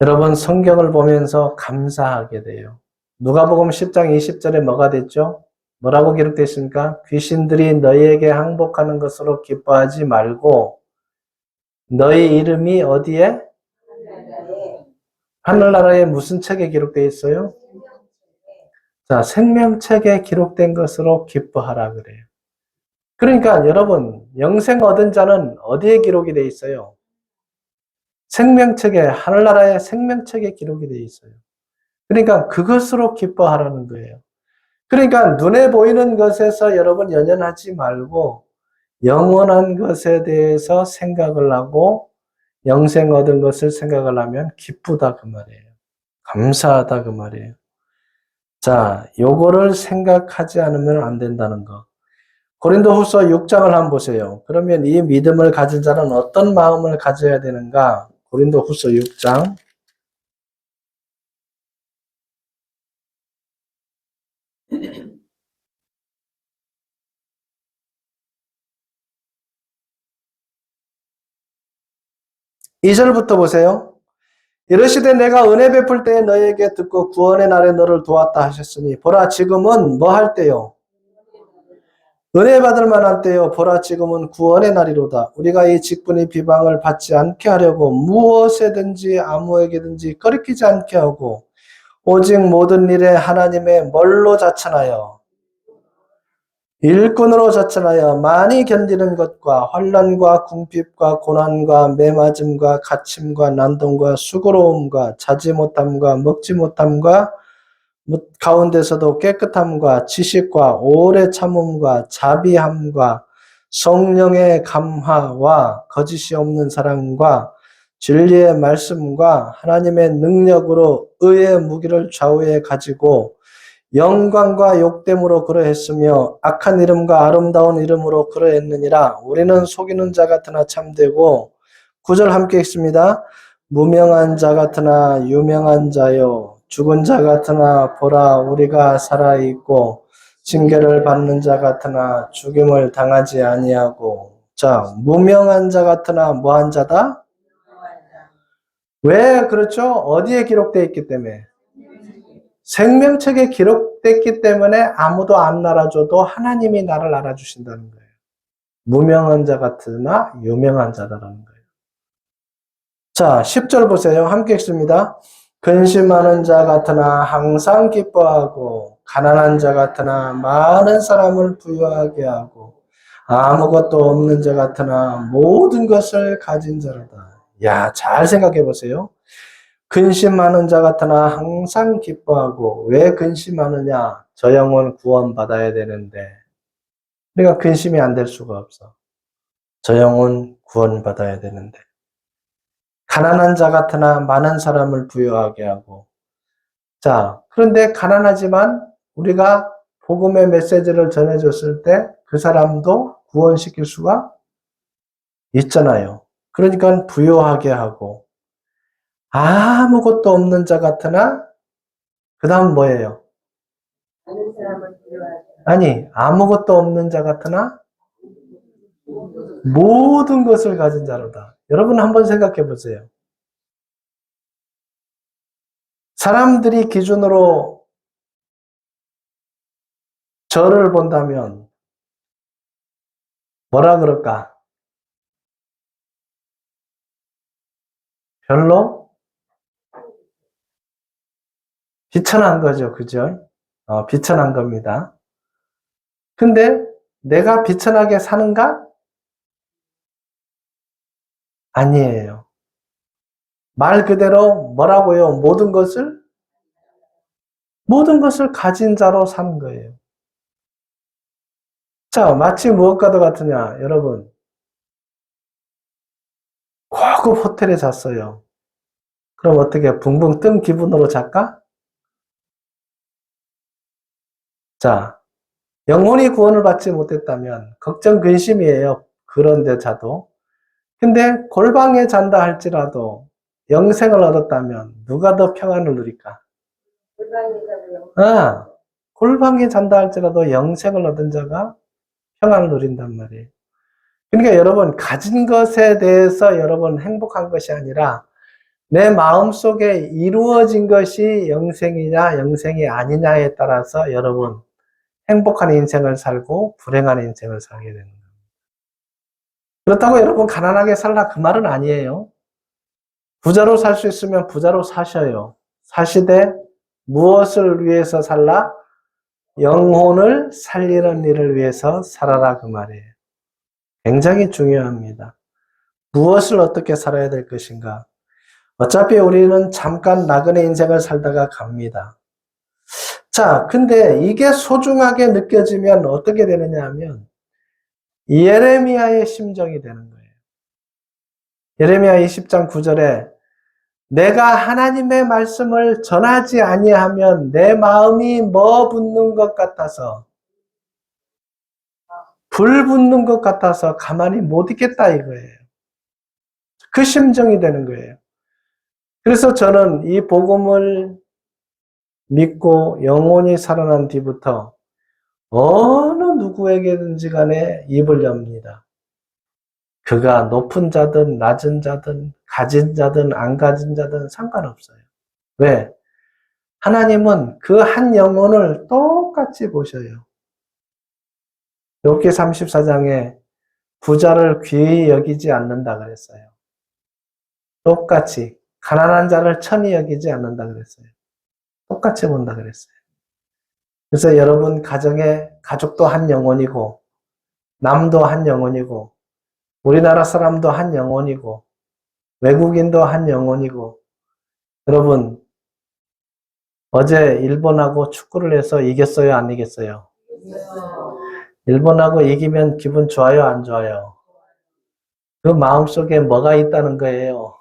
여러분 성경을 보면서 감사하게 돼요. 누가복음 10장 20절에 뭐가 됐죠? 뭐라고 기록되어 있습니까? 귀신들이 너희에게 항복하는 것으로 기뻐하지 말고 너희 이름이 어디에? 하늘나라에 무슨 책에 기록되어 있어요? 자, 생명책에 기록된 것으로 기뻐하라 그래요. 그러니까 여러분 영생 얻은 자는 어디에 기록이 되어 있어요? 생명책에, 하늘나라의 생명책에 기록이 되어 있어요. 그러니까 그것으로 기뻐하라는 거예요. 그러니까 눈에 보이는 것에서 여러분 연연하지 말고 영원한 것에 대해서 생각을 하고 영생 얻은 것을 생각을 하면 기쁘다 그 말이에요. 감사하다 그 말이에요. 자, 요거를 생각하지 않으면 안 된다는 거. 고린도후서 6장을 한번 보세요. 그러면 이 믿음을 가진 자는 어떤 마음을 가져야 되는가? 고린도후서 6장 2절부터 보세요. 이르시되 내가 은혜 베풀 때에 너에게 듣고 구원의 날에 너를 도왔다 하셨으니 보라 지금은 뭐 할 때요? 은혜 받을 만한 때요. 보라 지금은 구원의 날이로다. 우리가 이 직분이 비방을 받지 않게 하려고 무엇에든지 아무에게든지 꺼리끼지 않게 하고 오직 모든 일에 하나님의 뭘로 자천하여 일꾼으로 자천하여 많이 견디는 것과 환난과 궁핍과 고난과 매맞음과 갇힘과 난동과 수고로움과 자지 못함과 먹지 못함과 가운데서도 깨끗함과 지식과 오래 참음과 자비함과 성령의 감화와 거짓이 없는 사랑과 진리의 말씀과 하나님의 능력으로 의의 무기를 좌우에 가지고 영광과 욕됨으로 그러했으며 악한 이름과 아름다운 이름으로 그러했느니라. 우리는 속이는 자 같으나 참되고 9절 함께 읽습니다. 무명한 자 같으나 유명한 자요 죽은 자 같으나 보라 우리가 살아있고 징계를 받는 자 같으나 죽임을 당하지 아니하고. 자, 무명한 자 같으나 뭐한 자다? 왜 그렇죠? 어디에 기록되어 있기 때문에? 생명책에 기록됐기 때문에 아무도 안 알아줘도 하나님이 나를 알아주신다는 거예요. 무명한 자 같으나 유명한 자다라는 거예요. 자, 10절 보세요. 함께 읽습니다. 근심하는 자 같으나 항상 기뻐하고 가난한 자 같으나 많은 사람을 부유하게 하고 아무것도 없는 자 같으나 모든 것을 가진 자로다. 야, 잘 생각해 보세요. 근심하는 자 같으나 항상 기뻐하고. 왜 근심하느냐? 저 영혼 구원받아야 되는데 우리가 근심이 안 될 수가 없어. 저 영혼 구원받아야 되는데. 가난한 자 같으나 많은 사람을 부유하게 하고. 자, 그런데 가난하지만 우리가 복음의 메시지를 전해줬을 때 그 사람도 구원시킬 수가 있잖아요. 그러니까 부유하게 하고. 아무것도 없는 자 같으나 그 다음 뭐예요? 아니, 아무것도 없는 자 같으나 모든 것을 가진 자로다. 여러분 한번 생각해 보세요. 사람들이 기준으로 저를 본다면 뭐라 그럴까? 별로 비천한 거죠. 그죠? 비천한 겁니다. 근데 내가 비천하게 사는가? 아니에요. 말 그대로 뭐라고요? 모든 것을 가진 자로 사는 거예요. 자, 마치 무엇과도 같으냐, 여러분. 고급 호텔에 잤어요. 그럼 어떻게 붕붕 뜬 기분으로 잘까? 자, 영혼이 구원을 받지 못했다면 걱정 근심이에요. 그런데 자도. 근데 골방에 잔다 할지라도 영생을 얻었다면 누가 더 평안을 누릴까? 골방에 잔다 할지라도 영생을 얻은 자가 평안을 누린단 말이에요. 그러니까 여러분 가진 것에 대해서 여러분 행복한 것이 아니라 내 마음속에 이루어진 것이 영생이냐 영생이 아니냐에 따라서 여러분 행복한 인생을 살고 불행한 인생을 살게 되는 거예요. 그렇다고 여러분 가난하게 살라 그 말은 아니에요. 부자로 살 수 있으면 부자로 사셔요. 사시되 무엇을 위해서 살라? 영혼을 살리는 일을 위해서 살아라 그 말이에요. 굉장히 중요합니다. 무엇을 어떻게 살아야 될 것인가? 어차피 우리는 잠깐 나그네 인생을 살다가 갑니다. 자, 근데 이게 소중하게 느껴지면 어떻게 되느냐 하면 예레미야의 심정이 되는 거예요. 예레미야 20장 9절에 내가 하나님의 말씀을 전하지 아니하면 내 마음이 뭐 붙는 것 같아서 불 붙는 것 같아서 가만히 못 있겠다 이거예요. 그 심정이 되는 거예요. 그래서 저는 이 복음을 믿고 영혼이 살아난 뒤부터 어느 누구에게든지 간에 입을 엽니다. 그가 높은 자든 낮은 자든 가진 자든 안 가진 자든 상관없어요. 왜? 하나님은 그 한 영혼을 똑같이 보셔요. 욥기 34장에 부자를 귀히 여기지 않는다 그랬어요. 똑같이 가난한 자를 천히 여기지 않는다 그랬어요. 똑같이 본다 그랬어요. 그래서 여러분 가정에 가족도 한 영혼이고, 남도 한 영혼이고, 우리나라 사람도 한 영혼이고, 외국인도 한 영혼이고, 여러분, 어제 일본하고 축구를 해서 이겼어요, 안 이겼어요? 일본하고 이기면 기분 좋아요, 안 좋아요? 그 마음속에 뭐가 있다는 거예요?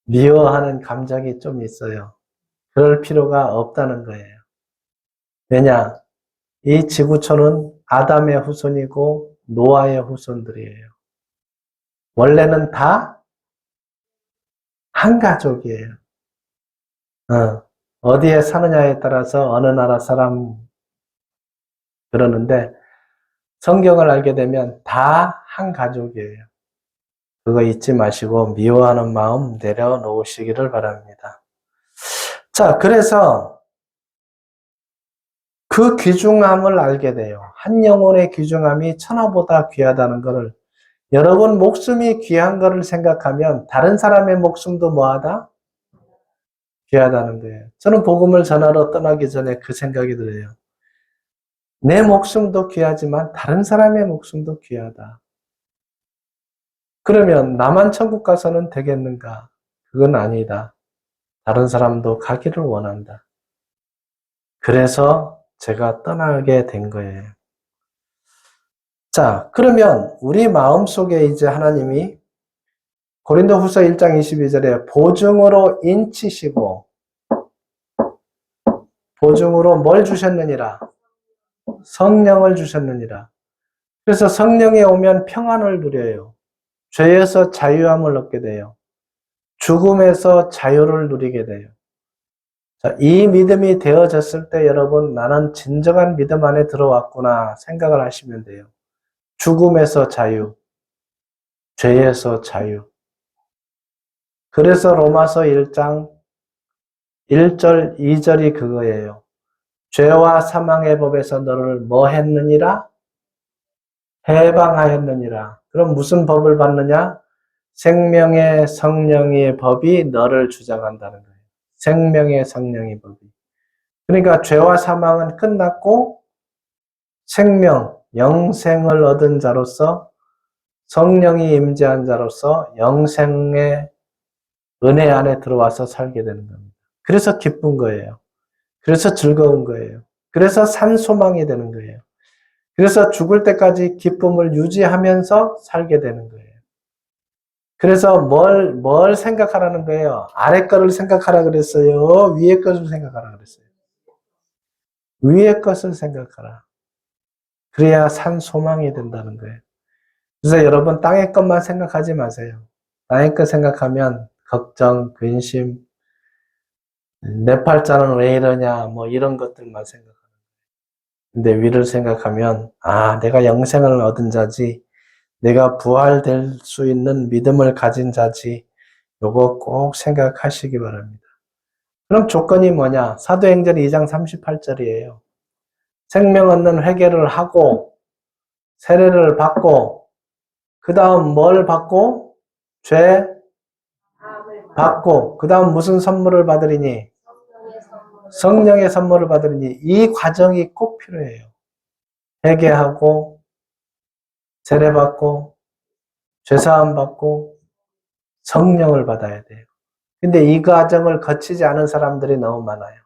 미워하는 감정이 좀 있어요. 그럴 필요가 없다는 거예요. 왜냐? 이 지구촌은 아담의 후손이고 노아의 후손들이에요. 원래는 다 한 가족이에요. 어디에 사느냐에 따라서 어느 나라 사람 그러는데 성경을 알게 되면 다 한 가족이에요. 그거 잊지 마시고 미워하는 마음 내려놓으시기를 바랍니다. 자, 그래서 그 귀중함을 알게 돼요. 한 영혼의 귀중함이 천하보다 귀하다는 것을, 여러분 목숨이 귀한 것을 생각하면 다른 사람의 목숨도 뭐하다? 귀하다는 거예요. 저는 복음을 전하러 떠나기 전에 그 생각이 들어요. 내 목숨도 귀하지만 다른 사람의 목숨도 귀하다. 그러면 나만 천국 가서는 되겠는가? 그건 아니다. 다른 사람도 가기를 원한다. 그래서 제가 떠나게 된 거예요. 자, 그러면 우리 마음속에 이제 하나님이 고린도후서 1장 22절에 보증으로 인치시고, 보증으로 뭘 주셨느니라? 성령을 주셨느니라. 그래서 성령이 오면 평안을 누려요. 죄에서 자유함을 얻게 돼요. 죽음에서 자유를 누리게 돼요. 자, 이 믿음이 되어졌을 때 여러분, 나는 진정한 믿음 안에 들어왔구나 생각을 하시면 돼요. 죽음에서 자유, 죄에서 자유. 그래서 로마서 1장 1절, 2절이 그거예요. 죄와 사망의 법에서 너를 뭐 했느니라? 해방하였느니라. 그럼 무슨 법을 받느냐? 생명의 성령의 법이 너를 주장한다는 거예요. 생명의 성령의 법이. 그러니까 죄와 사망은 끝났고 생명, 영생을 얻은 자로서, 성령이 임재한 자로서 영생의 은혜 안에 들어와서 살게 되는 겁니다. 그래서 기쁜 거예요. 그래서 즐거운 거예요. 그래서 산 소망이 되는 거예요. 그래서 죽을 때까지 기쁨을 유지하면서 살게 되는 거예요. 그래서 뭘 생각하라는 거예요? 아래 거를 생각하라 그랬어요? 위에 것을 생각하라 그랬어요? 위에 것을 생각하라. 그래야 산 소망이 된다는 거예요. 그래서 여러분 땅의 것만 생각하지 마세요. 땅의 것 생각하면 걱정, 근심, 내 팔자는 왜 이러냐, 뭐 이런 것들만 생각하는 거예요. 근데 위를 생각하면, 아, 내가 영생을 얻은 자지, 내가 부활될 수 있는 믿음을 가진 자지, 요거 꼭 생각하시기 바랍니다. 그럼 조건이 뭐냐? 사도행전 2장 38절이에요. 생명 얻는 회개를 하고, 세례를 받고, 그 다음 뭘 받고? 죄 받고, 그 다음 무슨 선물을 받으리니? 성령의 선물을 받으리니. 이 과정이 꼭 필요해요. 회개하고, 세례 받고, 죄사함 받고, 성령을 받아야 돼요. 근데 이 과정을 거치지 않은 사람들이 너무 많아요.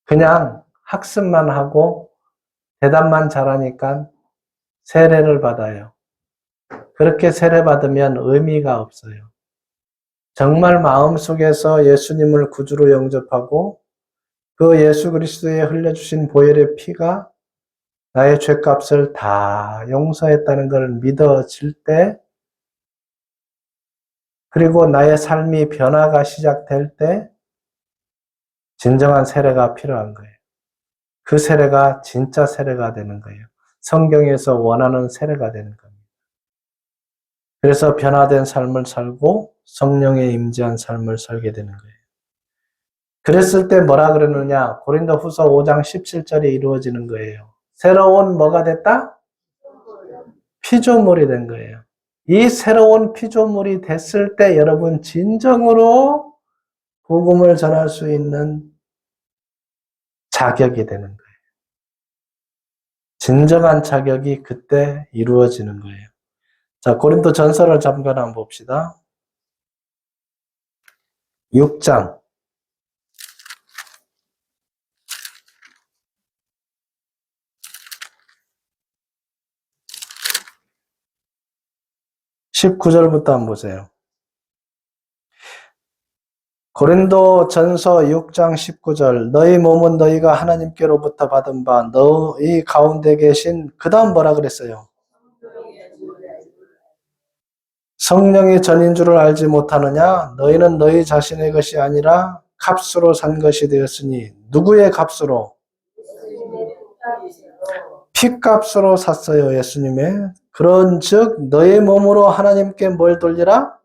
그냥 학습만 하고 대답만 잘하니까 세례를 받아요. 그렇게 세례 받으면 의미가 없어요. 정말 마음속에서 예수님을 구주로 영접하고 그 예수 그리스도에 흘려주신 보혈의 피가 나의 죄값을 다 용서했다는 걸 믿어질 때, 그리고 나의 삶이 변화가 시작될 때 진정한 세례가 필요한 거예요. 그 세례가 진짜 세례가 되는 거예요. 성경에서 원하는 세례가 되는 겁니다. 그래서 변화된 삶을 살고 성령에 임재한 삶을 살게 되는 거예요. 그랬을 때 뭐라 그러느냐? 고린도후서 5장 17절에 이루어지는 거예요. 새로운 뭐가 됐다? 피조물이 된 거예요. 이 새로운 피조물이 됐을 때 여러분 진정으로 복음을 전할 수 있는 자격이 되는 거예요. 진정한 자격이 그때 이루어지는 거예요. 자, 고린도 전서를 잠깐 한번 봅시다. 6장. 19절부터 한번 보세요. 고린도 전서 6장 19절. 너희 몸은 너희가 하나님께로부터 받은 바 너희 가운데 계신, 그 다음 뭐라 그랬어요? 성령의 전인 줄을 알지 못하느냐? 너희는 너희 자신의 것이 아니라 값으로 산 것이 되었으니. 누구의 값으로? 피값으로 샀어요, 예수님의. 그런즉 너희 몸으로 하나님께 뭘 돌리라?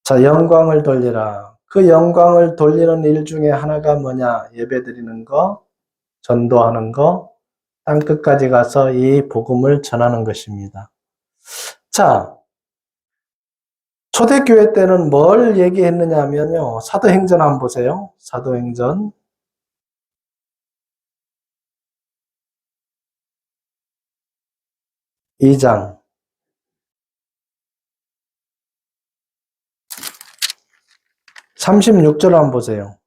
자, 영광을 돌리라. 그 영광을 돌리는 일 중에 하나가 뭐냐? 예배드리는 거, 전도하는 거, 땅끝까지 가서 이 복음을 전하는 것입니다. 자, 초대교회 때는 뭘 얘기했느냐 하면요. 사도행전 한번 보세요. 사도행전 2장. 36절 한번 보세요.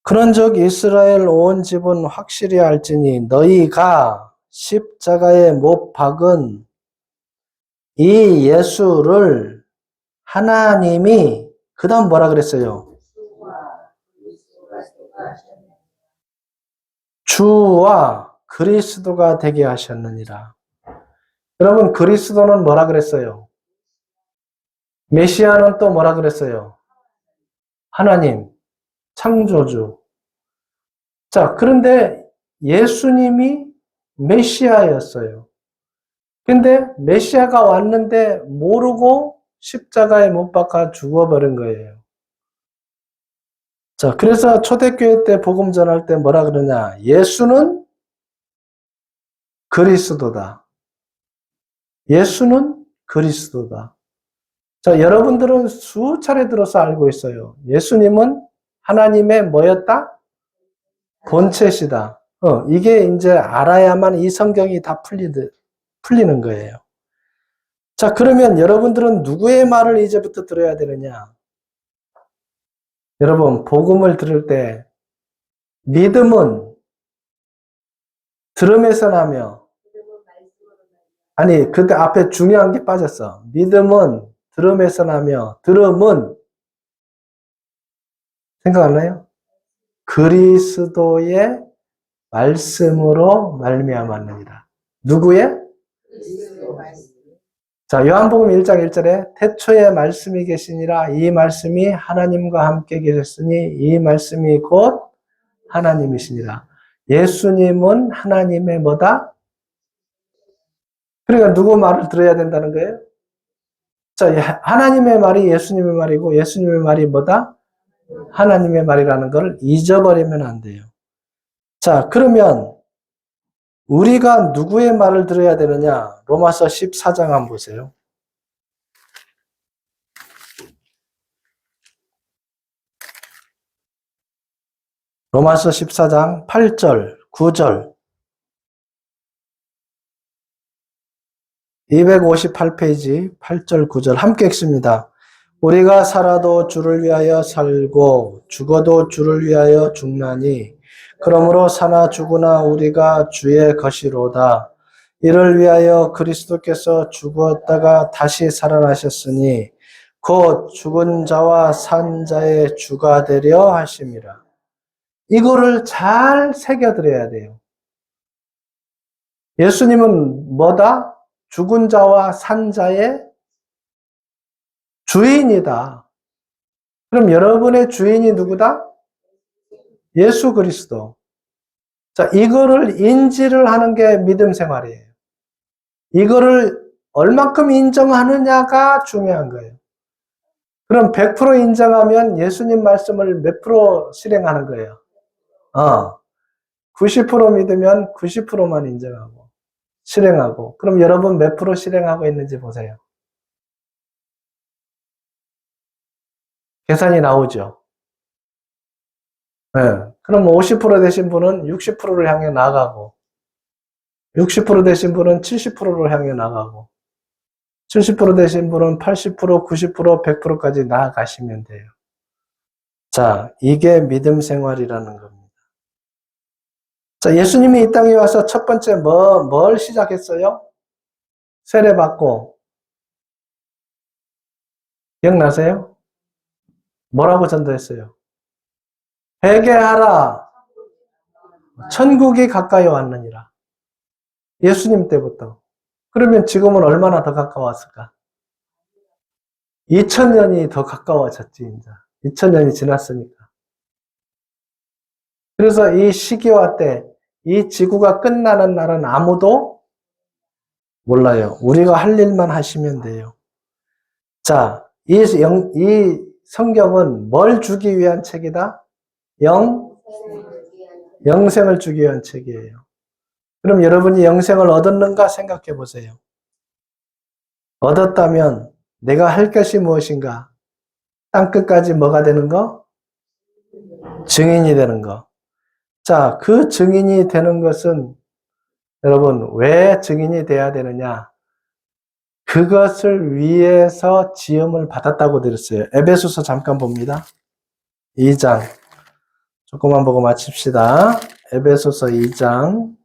그런즉 이스라엘 온 집은 확실히 알지니 너희가 십자가에 못 박은 이 예수를 하나님이, 그 다음 뭐라 그랬어요? 주와 그리스도가 되게 하셨느니라. 여러분, 그리스도는 뭐라 그랬어요? 메시아는 또 뭐라 그랬어요? 하나님, 창조주. 자, 그런데 예수님이 메시아였어요. 근데 메시아가 왔는데 모르고 십자가에 못 박아 죽어버린 거예요. 자, 그래서 초대교회 때 복음 전할 때 뭐라 그러냐? 예수는 그리스도다. 예수는 그리스도다. 자, 여러분들은 수차례 들어서 알고 있어요. 예수님은 하나님의 뭐였다? 본체시다. 이게 이제 알아야만 이 성경이 다 풀리는 거예요. 자, 그러면 여러분들은 누구의 말을 이제부터 들어야 되느냐? 여러분, 복음을 들을 때 믿음은 들음에서 나며, 아니, 그때 앞에 중요한 게 빠졌어. 믿음은 들음에서 나며, 들음은 생각 안 나요? 그리스도의 말씀으로 말미암았느니라. 누구의? 자, 요한복음 1장 1절에 태초에 말씀이 계시니라. 이 말씀이 하나님과 함께 계셨으니 이 말씀이 곧 하나님이시니라. 예수님은 하나님의 뭐다? 그러니까 누구 말을 들어야 된다는 거예요? 자, 하나님의 말이 예수님의 말이고 예수님의 말이 뭐다? 하나님의 말이라는 걸 잊어버리면 안 돼요. 자, 그러면 우리가 누구의 말을 들어야 되느냐? 로마서 14장 한번 보세요. 로마서 14장 8절, 9절. 258페이지 8절, 9절 함께 읽습니다. 우리가 살아도 주를 위하여 살고 죽어도 주를 위하여 죽나니 그러므로 사나 죽으나 우리가 주의 것이로다. 이를 위하여 그리스도께서 죽었다가 다시 살아나셨으니 곧 죽은 자와 산 자의 주가 되려 하심이라. 이거를 잘 새겨드려야 돼요. 예수님은 뭐다? 죽은 자와 산 자의 주인이다. 그럼 여러분의 주인이 누구다? 예수 그리스도. 자, 이거를 인지를 하는 게 믿음 생활이에요. 이거를 얼만큼 인정하느냐가 중요한 거예요. 그럼 100% 인정하면 예수님 말씀을 몇 프로 실행하는 거예요? 90% 믿으면 90%만 인정하고, 실행하고. 그럼 여러분 몇 프로 실행하고 있는지 보세요. 계산이 나오죠. 네. 그럼 50% 되신 분은 60%를 향해 나가고, 60% 되신 분은 70%를 향해 나가고, 70% 되신 분은 80%, 90%, 100%까지 나아가시면 돼요. 자, 이게 믿음 생활이라는 겁니다. 자, 예수님이 이 땅에 와서 첫 번째 뭘 시작했어요? 세례받고. 기억나세요? 뭐라고 전도했어요? 회개하라. 천국이 가까이 왔느니라. 예수님 때부터. 그러면 지금은 얼마나 더 가까웠을까? 2000년이 더 가까워졌지, 이제. 2000년이 지났으니까. 그래서 이 시기와 때, 이 지구가 끝나는 날은 아무도 몰라요. 우리가 할 일만 하시면 돼요. 자, 이 성경은 뭘 주기 위한 책이다? 영생을 주기 위한 책이에요. 그럼 여러분이 영생을 얻었는가 생각해 보세요. 얻었다면 내가 할 것이 무엇인가? 땅끝까지 뭐가 되는 거? 증인이 되는 거. 자, 그 증인이 되는 것은 여러분 왜 증인이 돼야 되느냐? 그것을 위해서 지음을 받았다고 들었어요. 에베소서 잠깐 봅니다. 2장. 조금만 보고 마칩시다. 에베소서 2장.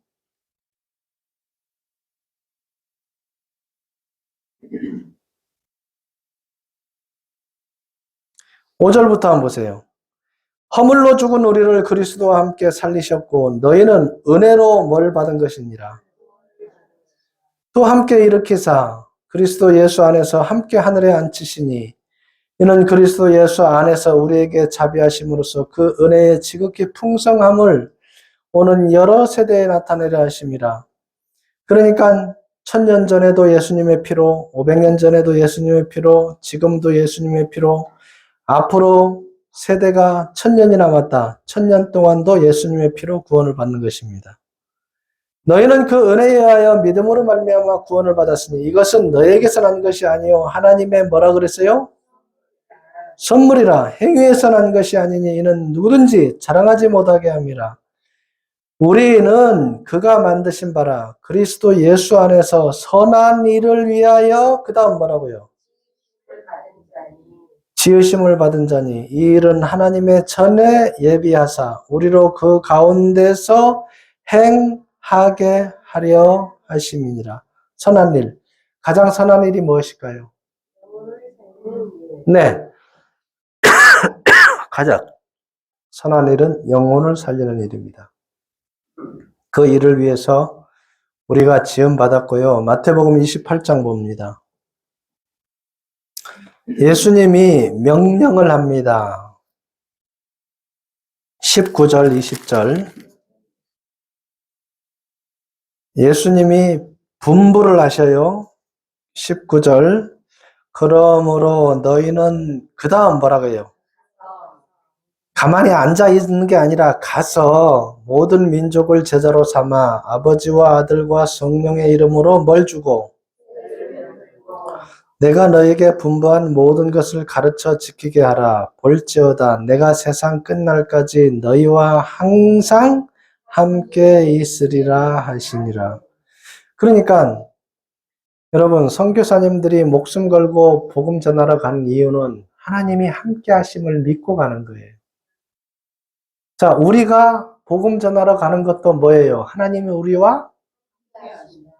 5절부터 한번 보세요. 허물로 죽은 우리를 그리스도와 함께 살리셨고 너희는 은혜로 뭘 받은 것이니라. 또 함께 일으키사 그리스도 예수 안에서 함께 하늘에 앉히시니 이는 그리스도 예수 안에서 우리에게 자비하심으로써 그 은혜의 지극히 풍성함을 오는 여러 세대에 나타내려 하심이라. 그러니까 1000년 전에도 예수님의 피로, 500년 전에도 예수님의 피로, 지금도 예수님의 피로, 앞으로 세대가 1000년이 남았다. 1000년 동안도 예수님의 피로 구원을 받는 것입니다. 너희는 그 은혜에 의하여 믿음으로 말미암아 구원을 받았으니 이것은 너에게서 난 것이 아니요 하나님의 뭐라 그랬어요? 선물이라. 행위에서 난 것이 아니니 이는 누구든지 자랑하지 못하게 함이라. 우리는 그가 만드신 바라 그리스도 예수 안에서 선한 일을 위하여 그 다음 뭐라고요? 지으심을 받은 자니 이 일은 하나님의 전에 예비하사 우리로 그 가운데서 행하게 하려 하심이니라. 선한 일. 가장 선한 일이 무엇일까요? 네. 가장 선한 일은 영혼을 살리는 일입니다. 그 일을 위해서 우리가 지음받았고요. 마태복음 28장 봅니다. 예수님이 명령을 합니다. 19절, 20절. 예수님이 분부를 하셔요. 19절. 그러므로 너희는 그 다음 뭐라고 해요? 가만히 앉아 있는 게 아니라 가서 모든 민족을 제자로 삼아 아버지와 아들과 성령의 이름으로 뭘 주고 내가 너에게 분부한 모든 것을 가르쳐 지키게 하라. 볼지어다 내가 세상 끝날까지 너희와 항상 함께 있으리라 하시니라. 그러니까 여러분 선교사님들이 목숨 걸고 복음 전하러 가는 이유는 하나님이 함께 하심을 믿고 가는 거예요. 자, 우리가 복음 전하러 가는 것도 뭐예요? 하나님이 우리와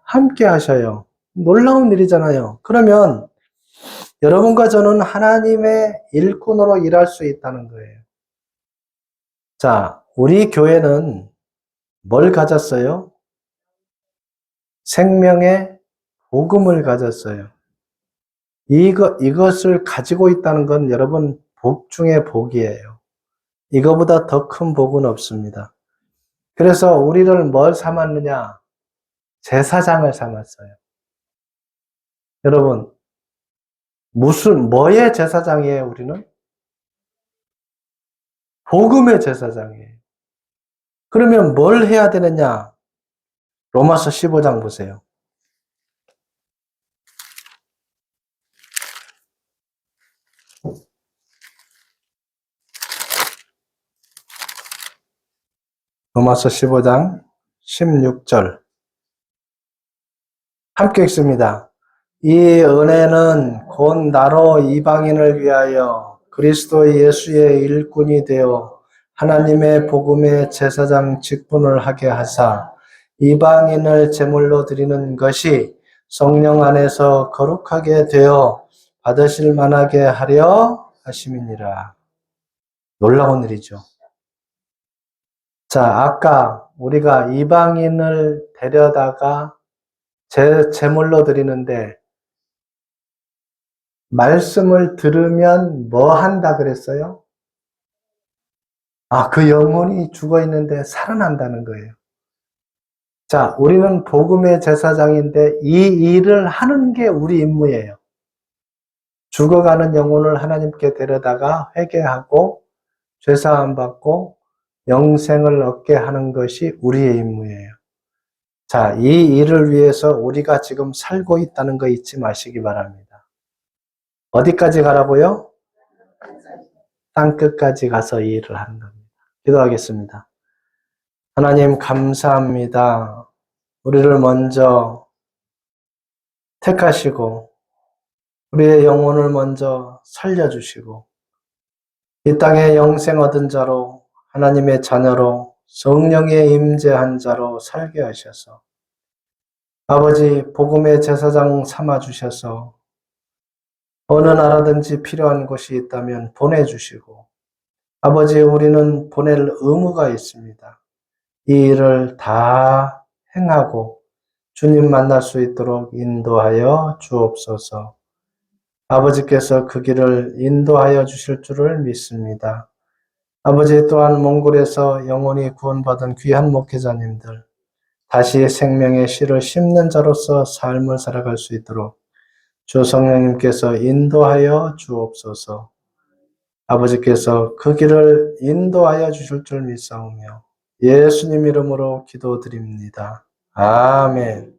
함께 하셔요. 놀라운 일이잖아요. 그러면 여러분과 저는 하나님의 일꾼으로 일할 수 있다는 거예요. 자, 우리 교회는 뭘 가졌어요? 생명의 복음을 가졌어요. 이것을 가지고 있다는 건 여러분 복 중에 복이에요. 이거보다 더 큰 복은 없습니다. 그래서 우리를 뭘 삼았느냐? 제사장을 삼았어요. 여러분, 뭐의 제사장이에요, 우리는? 복음의 제사장이에요. 그러면 뭘 해야 되느냐? 로마서 15장 보세요. 로마서 15장 16절. 함께 읽습니다. 이 은혜는 곧 나로 이방인을 위하여 그리스도 예수의 일꾼이 되어 하나님의 복음의 제사장 직분을 하게 하사 이방인을 제물로 드리는 것이 성령 안에서 거룩하게 되어 받으실 만하게 하려 하심이니라. 놀라운 일이죠. 자, 아까 우리가 이방인을 데려다가 제물로 드리는데 말씀을 들으면 뭐 한다 그랬어요? 그 영혼이 죽어 있는데 살아난다는 거예요. 자, 우리는 복음의 제사장인데 이 일을 하는 게 우리 임무예요. 죽어가는 영혼을 하나님께 데려다가 회개하고 죄사함 받고 영생을 얻게 하는 것이 우리의 임무예요. 자, 이 일을 위해서 우리가 지금 살고 있다는 거 잊지 마시기 바랍니다. 어디까지 가라고요? 땅끝까지 가서 이 일을 하는 겁니다. 기도하겠습니다. 하나님 감사합니다. 우리를 먼저 택하시고 우리의 영혼을 먼저 살려주시고 이 땅에 영생 얻은 자로 하나님의 자녀로 성령의 임재한 자로 살게 하셔서 아버지 복음의 제사장 삼아주셔서 어느 나라든지 필요한 곳이 있다면 보내주시고 아버지 우리는 보낼 의무가 있습니다. 이 일을 다 행하고 주님 만날 수 있도록 인도하여 주옵소서. 아버지께서 그 길을 인도하여 주실 줄을 믿습니다. 아버지 또한 몽골에서 영원히 구원받은 귀한 목회자님들 다시 생명의 씨를 심는 자로서 삶을 살아갈 수 있도록 주 성령님께서 인도하여 주옵소서. 아버지께서 그 길을 인도하여 주실 줄 믿사오며 예수님 이름으로 기도드립니다. 아멘.